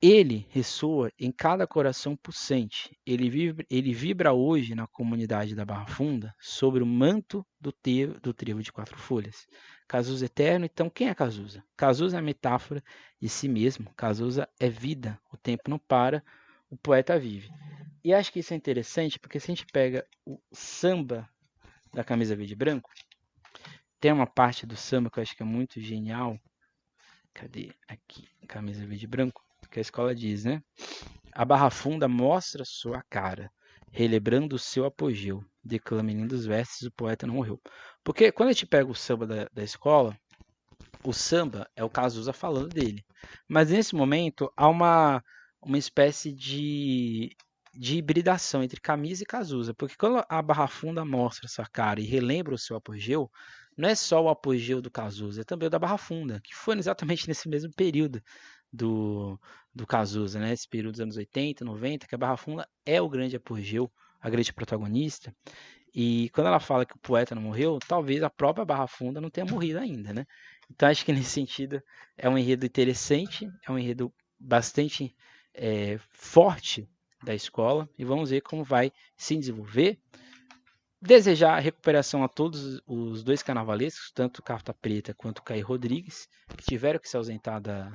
Ele ressoa em cada coração pulsante. Ele vibra hoje na comunidade da Barra Funda sobre o manto do trevo de 4 folhas. Cazuza eterno, então quem é Cazuza? Cazuza é a metáfora de si mesmo. Cazuza é vida. O tempo não para, o poeta vive. E acho que isso é interessante porque se a gente pega o samba da camisa verde e branco, tem uma parte do samba que eu acho que é muito genial. Cadê? Aqui, camisa verde e branco, que a escola diz, né? A Barra Funda mostra sua cara, relembrando o seu apogeu. Declama em lindos versos, o poeta não morreu. Porque quando a gente pega o samba da escola, o samba é o Cazuza falando dele. Mas nesse momento há uma espécie de hibridação entre Camisa e Cazuza. Porque quando a Barra Funda mostra sua cara e relembra o seu apogeu, não é só o apogeu do Cazuza, é também o da Barra Funda, que foi exatamente nesse mesmo período do Cazuza, né? Esse período dos anos 80, 90, que a Barra Funda é o grande apogeu, a grande protagonista. E quando ela fala que o poeta não morreu, talvez a própria Barra Funda não tenha morrido ainda, né? Então acho que nesse sentido é um enredo interessante, é um enredo bastante forte da escola e vamos ver como vai se desenvolver. Desejar a recuperação a todos os dois carnavalescos, tanto o Carta Preta quanto o Caio Rodrigues, que tiveram que se ausentar da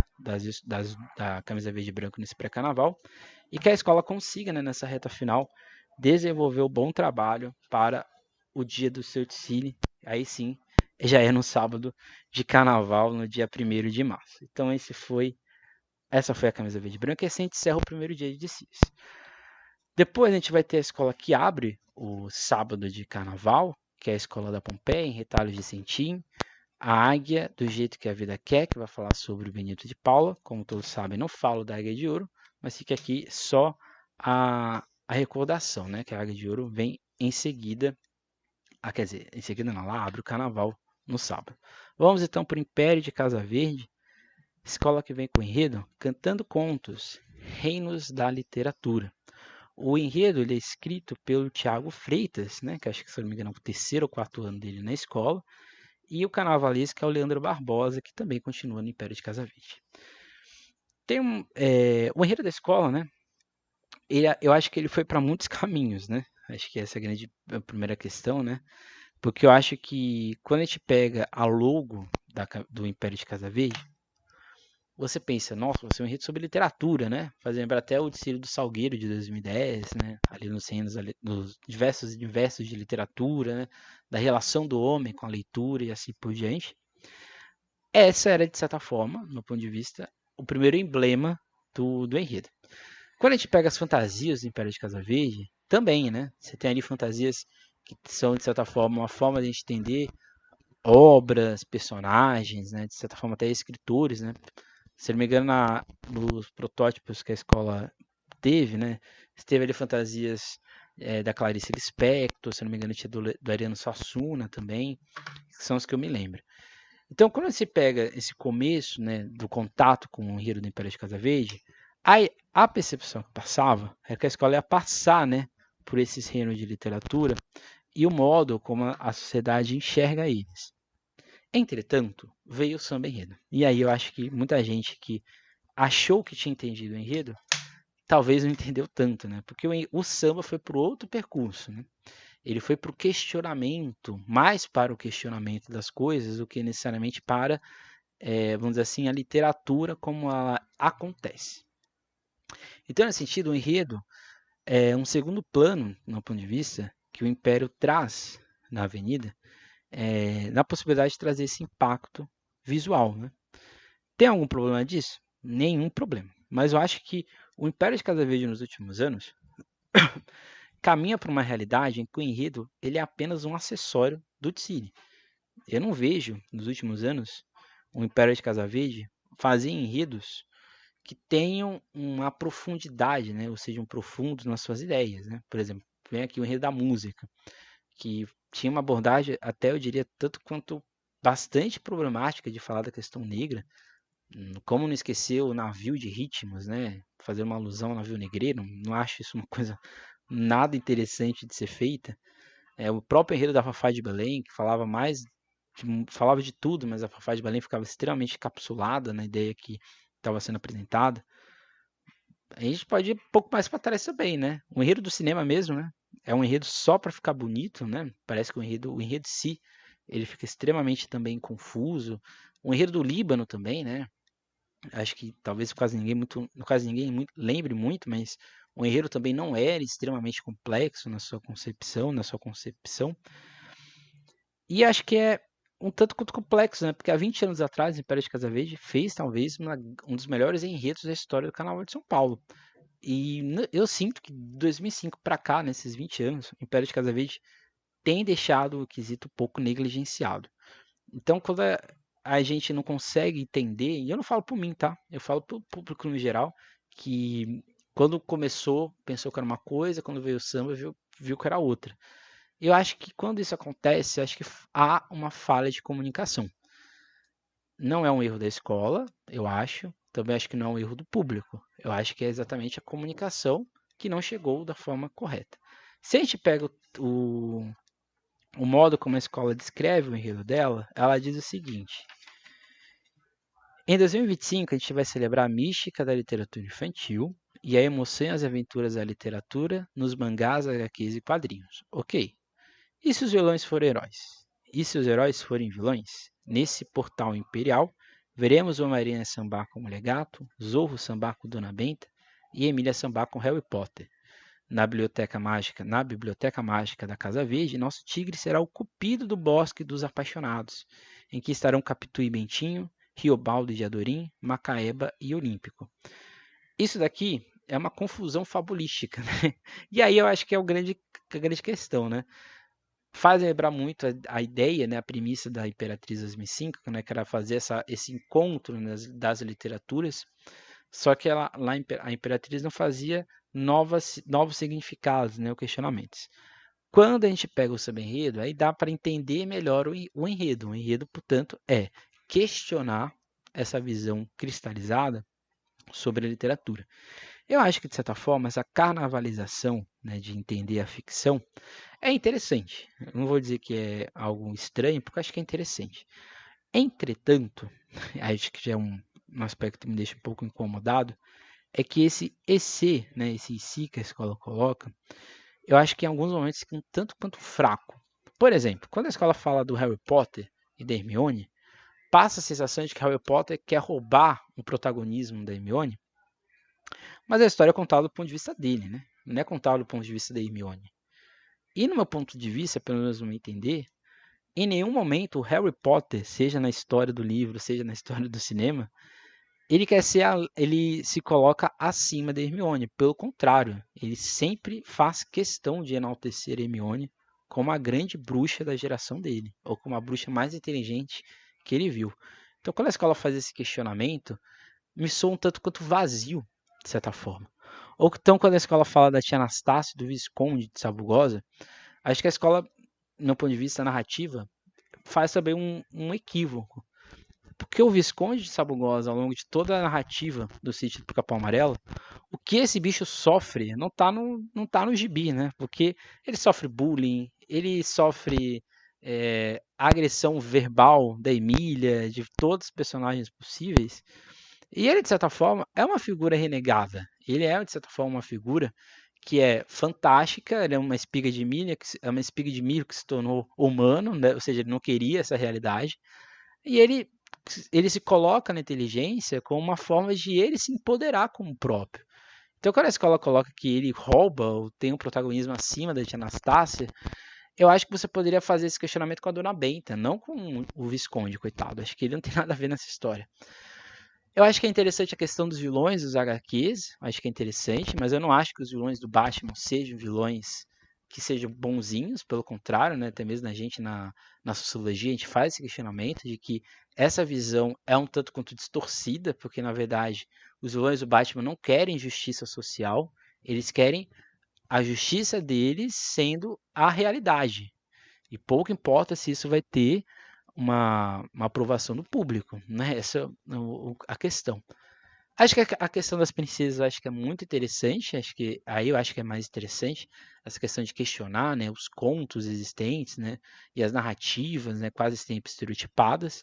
camisa verde e branco nesse pré-carnaval, e que a escola consiga, né, nessa reta final, desenvolver um bom trabalho para o dia do seu desfile. Aí sim, já é no sábado de carnaval, no dia 1º de março. Então essa foi a camisa verde e branca e assim a gente encerra o primeiro dia de desfiles. Depois a gente vai ter a escola que abre o sábado de carnaval, que é a escola da Pompeia, em Retalhos de Cetim. A Águia, do jeito que a vida quer, que vai falar sobre o Benito de Paula. Como todos sabem, não falo da Águia de Ouro, mas fica aqui só a recordação, né? Que a Águia de Ouro vem em seguida, quer dizer, em seguida não, ela abre o carnaval no sábado. Vamos então para o Império de Casa Verde, escola que vem com o enredo Cantando Contos, Reinos da Literatura. O enredo ele é escrito pelo Tiago Freitas, né, que acho que, se não me engano, é o 3º ou 4º ano dele na escola, e o carnavalesco é o Leandro Barbosa, que também continua no Império de Casa Verde. Tem o enredo da escola, né, eu acho que ele foi para muitos caminhos, né, acho que essa é a primeira questão, né, porque eu acho que quando a gente pega a logo do Império de Casa Verde, você pensa, nossa, vai ser um enredo sobre literatura, né? Faz lembrar até o Desfile do Salgueiro de 2010, né? Ali nos cenas, dos diversos universos de literatura, né? Da relação do homem com a leitura e assim por diante. Essa era, de certa forma, no meu ponto de vista, o primeiro emblema do enredo. Quando a gente pega as fantasias do Império de Casa Verde, também, né? Você tem ali fantasias que são, de certa forma, uma forma de a gente entender obras, personagens, né? De certa forma, até escritores, né? Se não me engano, nos protótipos que a escola teve, né? Teve ali fantasias da Clarice Lispector, se não me engano, tinha do Ariano Suassuna também, que são os que eu me lembro. Então, quando você pega esse começo, né, do contato com o enredo do Império de Casa Verde, a percepção que passava é que a escola ia passar, né, por esses reinos de literatura e o modo como a sociedade enxerga eles. Entretanto, veio o samba enredo. E aí eu acho que muita gente que achou que tinha entendido o enredo, talvez não entendeu tanto, né? Porque o samba foi para outro percurso, né? Ele foi para o questionamento, mais para o questionamento das coisas do que necessariamente para, vamos dizer assim, a literatura como ela acontece. Então, nesse sentido, o enredo é um segundo plano, no ponto de vista, que o Império traz na Avenida, na possibilidade de trazer esse impacto visual, né? Tem algum problema disso? Nenhum problema. Mas eu acho que o Império de Casa Verde nos últimos anos caminha para uma realidade em que o enredo ele é apenas um acessório do desfile. Eu não vejo, nos últimos anos, o Império de Casa Verde fazia enredos que tenham uma profundidade, né? Ou sejam profundos nas suas ideias, né? Por exemplo, vem aqui o enredo da música, que tinha uma abordagem, até eu diria, tanto quanto bastante problemática de falar da questão negra. Como não esquecer o navio de ritmos, né? Fazer uma alusão ao navio negreiro, não acho isso uma coisa nada interessante de ser feita. O próprio enredo da Fafá de Belém, que falava de tudo, mas a Fafá de Belém ficava extremamente encapsulada na ideia que estava sendo apresentada. A gente pode ir um pouco mais para trás também, né? O enredo do cinema mesmo, né? É um enredo só para ficar bonito, né? Parece que o enredo em si, ele fica extremamente também confuso. O enredo do Líbano também, né? Acho que talvez quase ninguém lembre muito, mas o enredo também não era extremamente complexo na sua concepção. E acho que é um tanto quanto complexo, né? Porque há 20 anos atrás, o Império de Casa Verde fez talvez um dos melhores enredos da história do Carnaval de São Paulo. E eu sinto que de 2005 para cá, nesses 20 anos, o Império de Casa Verde tem deixado o quesito um pouco negligenciado. Então, quando a gente não consegue entender, e eu não falo por mim, tá? Eu falo pro público no geral, que quando começou, pensou que era uma coisa, quando veio o samba, viu que era outra. Eu acho que quando isso acontece, acho que há uma falha de comunicação. Não é um erro da escola, eu acho. Também acho que não é um erro do público. Eu acho que é exatamente a comunicação que não chegou da forma correta. Se a gente pega o modo como a escola descreve o enredo dela, ela diz o seguinte: em 2025 a gente vai celebrar a mística da literatura infantil e a emoção e as aventuras da literatura nos mangás, HQs e quadrinhos. Ok. E se os vilões forem heróis? E se os heróis forem vilões? Nesse portal imperial, veremos o Marinha sambar com Mulher Gato, Zorro sambar com Dona Benta e Emília sambar com Harry Potter. Na biblioteca mágica da Casa Verde, nosso tigre será o cupido do Bosque dos Apaixonados, em que estarão Capitu e Bentinho, Riobaldo e Diadorim, Macaeba e Olímpico. Isso daqui é uma confusão fabulística, né? E aí eu acho que é a grande questão, né? Faz lembrar muito a ideia, né, a premissa da Imperatriz 2005, né, que era fazer esse encontro, né, das literaturas, só que a Imperatriz não fazia novos significados, né, ou questionamentos. Quando a gente pega o samba-enredo, aí dá para entender melhor o enredo. O enredo, portanto, é questionar essa visão cristalizada sobre a literatura. Eu acho que, de certa forma, essa carnavalização, né, de entender a ficção é interessante. Eu não vou dizer que é algo estranho, porque eu acho que é interessante. Entretanto, acho que já é um aspecto que me deixa um pouco incomodado, é que esse EC, né, esse IC que a escola coloca, eu acho que em alguns momentos fica um tanto quanto fraco. Por exemplo, quando a escola fala do Harry Potter e da Hermione, passa a sensação de que Harry Potter quer roubar o protagonismo da Hermione, mas a história é contada do ponto de vista dele, né? Não é contada do ponto de vista da Hermione. E no meu ponto de vista, pelo menos no meu entender, em nenhum momento o Harry Potter, seja na história do livro, seja na história do cinema, ele se coloca acima da Hermione. Pelo contrário, ele sempre faz questão de enaltecer a Hermione como a grande bruxa da geração dele, ou como a bruxa mais inteligente que ele viu. Então, quando a escola faz esse questionamento, me soa um tanto quanto vazio, de certa forma. Ou então, quando a escola fala da tia Anastácia, do Visconde de Sabugosa, acho que a escola, do meu ponto de vista narrativa, faz também um equívoco. Porque o Visconde de Sabugosa, ao longo de toda a narrativa do sítio do Capão Amarelo, o que esse bicho sofre não tá no gibi, né? Porque ele sofre bullying, ele sofre agressão verbal da Emília, de todos os personagens possíveis. E ele, de certa forma, é uma figura renegada. Ele é, de certa forma, uma figura que é fantástica, ele é uma espiga de milho, que se tornou humano, né? Ou seja, ele não queria essa realidade. E ele se coloca na inteligência como uma forma de ele se empoderar como próprio. Então, quando a escola coloca que ele rouba ou tem um protagonismo acima da tia Anastácia, eu acho que você poderia fazer esse questionamento com a Dona Benta, não com o Visconde, coitado. Acho que ele não tem nada a ver nessa história. Eu acho que é interessante a questão dos vilões dos HQs, acho que é interessante, mas eu não acho que os vilões do Batman sejam vilões que sejam bonzinhos, pelo contrário, né, até mesmo a gente na sociologia, a gente faz esse questionamento de que essa visão é um tanto quanto distorcida, porque na verdade os vilões do Batman não querem justiça social, eles querem a justiça deles sendo a realidade. E pouco importa se isso vai ter uma aprovação do público, né? Essa é a questão. Acho que a questão das princesas acho que é muito interessante, acho que aí eu acho que é mais interessante essa questão de questionar, né, os contos existentes, né, e as narrativas, né, quase sempre estereotipadas,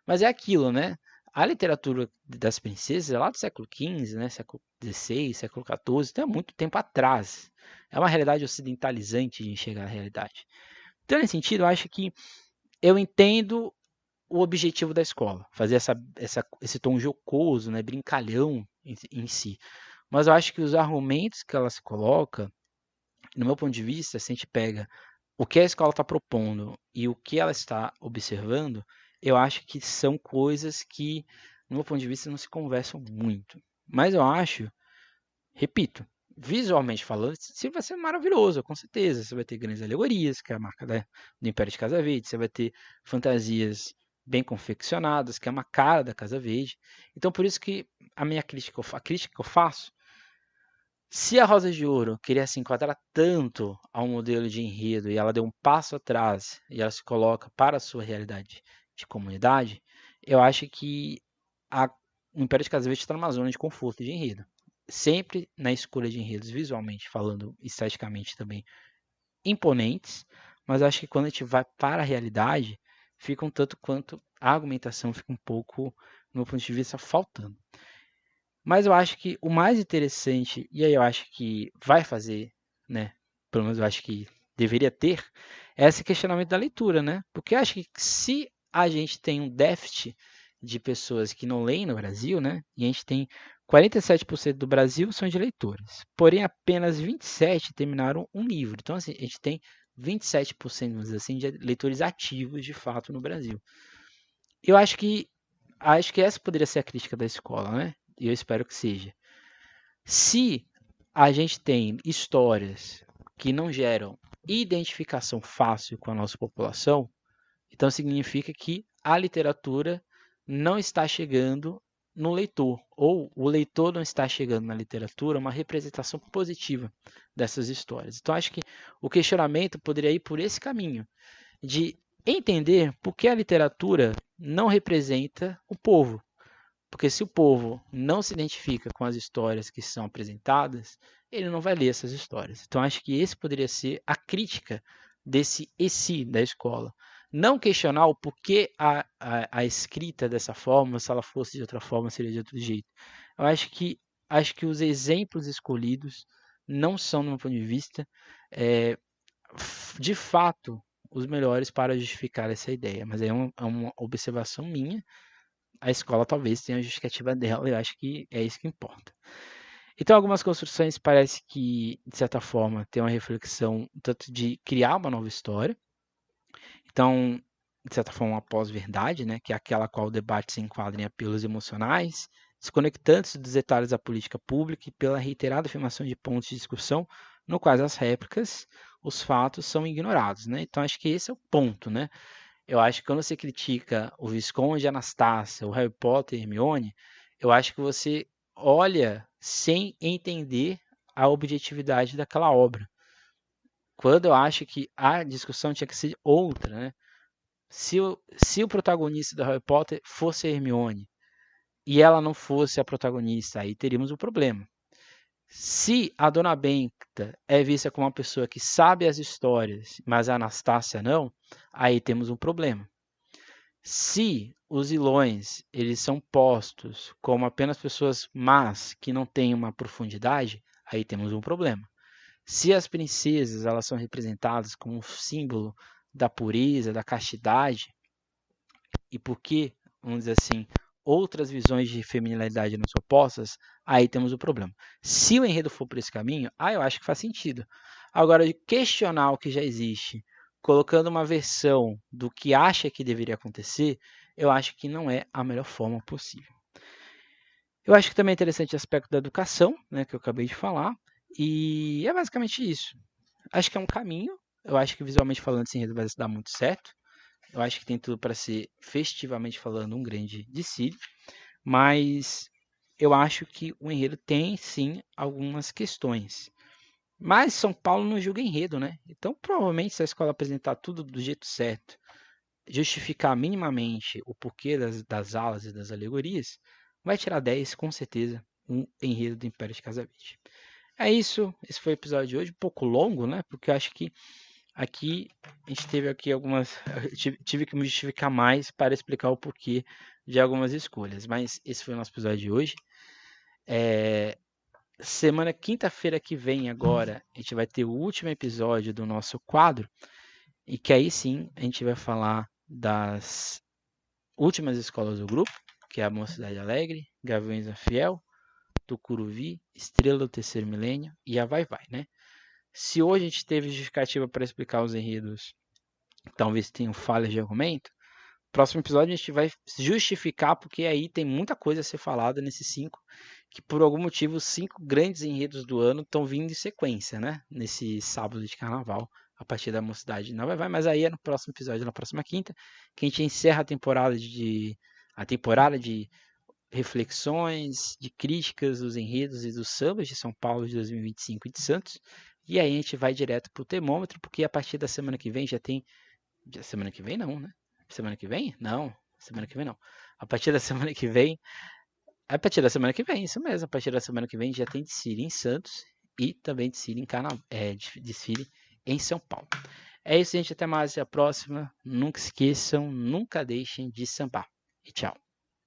mas é aquilo, né? A literatura das princesas é lá do século XV, né, século XVI, século XIV, então é muito tempo atrás. É uma realidade ocidentalizante de enxergar a realidade. Então, nesse sentido, eu acho que eu entendo o objetivo da escola, fazer esse tom jocoso, né, brincalhão em si. Mas eu acho que os argumentos que ela se coloca, no meu ponto de vista, se a gente pega o que a escola está propondo e o que ela está observando, eu acho que são coisas que, no meu ponto de vista, não se conversam muito. Mas eu acho, repito, visualmente falando, isso vai ser maravilhoso, com certeza. Você vai ter grandes alegorias, que é a marca do Império de Casa Verde, você vai ter fantasias bem confeccionadas, que é uma cara da Casa Verde. Então, por isso que a crítica que eu faço, se a Rosa de Ouro queria se enquadrar tanto ao modelo de enredo e ela deu um passo atrás e ela se coloca para a sua realidade de comunidade, eu acho que o Império de Casa Verde está numa zona de conforto de enredo. Sempre na escolha de enredos, visualmente falando, esteticamente também, imponentes, mas eu acho que quando a gente vai para a realidade, fica um tanto quanto a argumentação fica um pouco, no meu ponto de vista, faltando. Mas eu acho que o mais interessante, e aí eu acho que vai fazer, né? Pelo menos eu acho que deveria ter, é esse questionamento da leitura, né? Porque eu acho que se a gente tem um déficit de pessoas que não leem no Brasil, né? E a gente tem 47% do Brasil são de leitores. Porém, apenas 27 terminaram um livro. Então, assim, a gente tem 27%, vamos dizer assim, de leitores ativos de fato no Brasil. Eu acho que essa poderia ser a crítica da escola, né? E eu espero que seja. Se a gente tem histórias que não geram identificação fácil com a nossa população, então significa que a literatura não está chegando no leitor, ou o leitor não está chegando na literatura uma representação positiva dessas histórias. Então acho que o questionamento poderia ir por esse caminho, de entender por que a literatura não representa o povo. Porque se o povo não se identifica com as histórias que são apresentadas, ele não vai ler essas histórias. Então acho que esse poderia ser a crítica desse ESI da escola. Não questionar o porquê a escrita dessa forma, se ela fosse de outra forma, seria de outro jeito. Eu acho que os exemplos escolhidos não são, do meu ponto de vista, de fato, os melhores para justificar essa ideia. Mas é uma observação minha. A escola talvez tenha a justificativa dela, e eu acho que é isso que importa. Então, algumas construções parece que, de certa forma, tem uma reflexão tanto de criar uma nova história. Então, de certa forma, uma pós-verdade, né, que é aquela qual o debate se enquadra em apelos emocionais, desconectantes dos detalhes da política pública e pela reiterada afirmação de pontos de discussão no quais as réplicas, os fatos são ignorados, né? Então, acho que esse é o ponto, né? Eu acho que quando você critica o Visconde, a Anastácia, o Harry Potter e Hermione, eu acho que você olha sem entender a objetividade daquela obra. Quando eu acho que a discussão tinha que ser outra, né? Se o protagonista do Harry Potter fosse a Hermione e ela não fosse a protagonista, aí teríamos um problema. Se a Dona Benta é vista como uma pessoa que sabe as histórias, mas a Anastácia não, aí temos um problema. Se os vilões eles são postos como apenas pessoas más que não têm uma profundidade, aí temos um problema. Se as princesas elas são representadas como um símbolo da pureza, da castidade, e porque, vamos dizer assim, outras visões de feminilidade não são postas, aí temos o problema. Se o enredo for por esse caminho, aí eu acho que faz sentido. Agora, de questionar o que já existe, colocando uma versão do que acha que deveria acontecer, eu acho que não é a melhor forma possível. Eu acho que também é interessante o aspecto da educação, né, que eu acabei de falar, e é basicamente isso. acho que é um caminho. Eu acho que visualmente falando esse enredo vai dar muito certo. Eu acho que tem tudo para ser, festivamente falando, um grande desfile. Mas eu acho que o enredo tem sim algumas questões. Mas São Paulo não julga enredo, né? Então, provavelmente, se a escola apresentar tudo do jeito certo, justificar minimamente o porquê das alas e das alegorias, vai tirar 10, com certeza, um enredo do Império de Casaverde. É isso, esse foi o episódio de hoje, um pouco longo, né? Porque eu acho que aqui a gente teve aqui algumas. Tive que me justificar mais para explicar o porquê de algumas escolhas. Mas esse foi o nosso episódio de hoje. Quinta-feira que vem agora, a gente vai ter o último episódio do nosso quadro. E que aí sim a gente vai falar das últimas escolas do grupo, que é a Mocidade Alegre, Gaviões da Fiel, Tucuruvi, Estrela do Terceiro Milênio e a Vai Vai, né? Se hoje a gente teve justificativa para explicar os enredos, talvez tenham falhas de argumento, próximo episódio a gente vai justificar, porque aí tem muita coisa a ser falada nesses 5, que por algum motivo os 5 grandes enredos do ano estão vindo em sequência, né? Nesse sábado de carnaval, a partir da Mocidade na Vai Vai, mas aí é no próximo episódio, na próxima quinta, que a gente encerra a temporada de reflexões, de críticas dos enredos e dos sambas de São Paulo de 2025 e de Santos. E aí a gente vai direto pro termômetro, porque a partir da semana que vem já tem. Semana que vem não, né? Semana que vem? Não. Semana que vem não. A partir da semana que vem. A partir da semana que vem, isso mesmo. A partir da semana que vem já tem desfile em Santos e também desfile desfile em São Paulo. É isso, gente. Até mais. Até a próxima. Nunca esqueçam, nunca deixem de sambar. E tchau.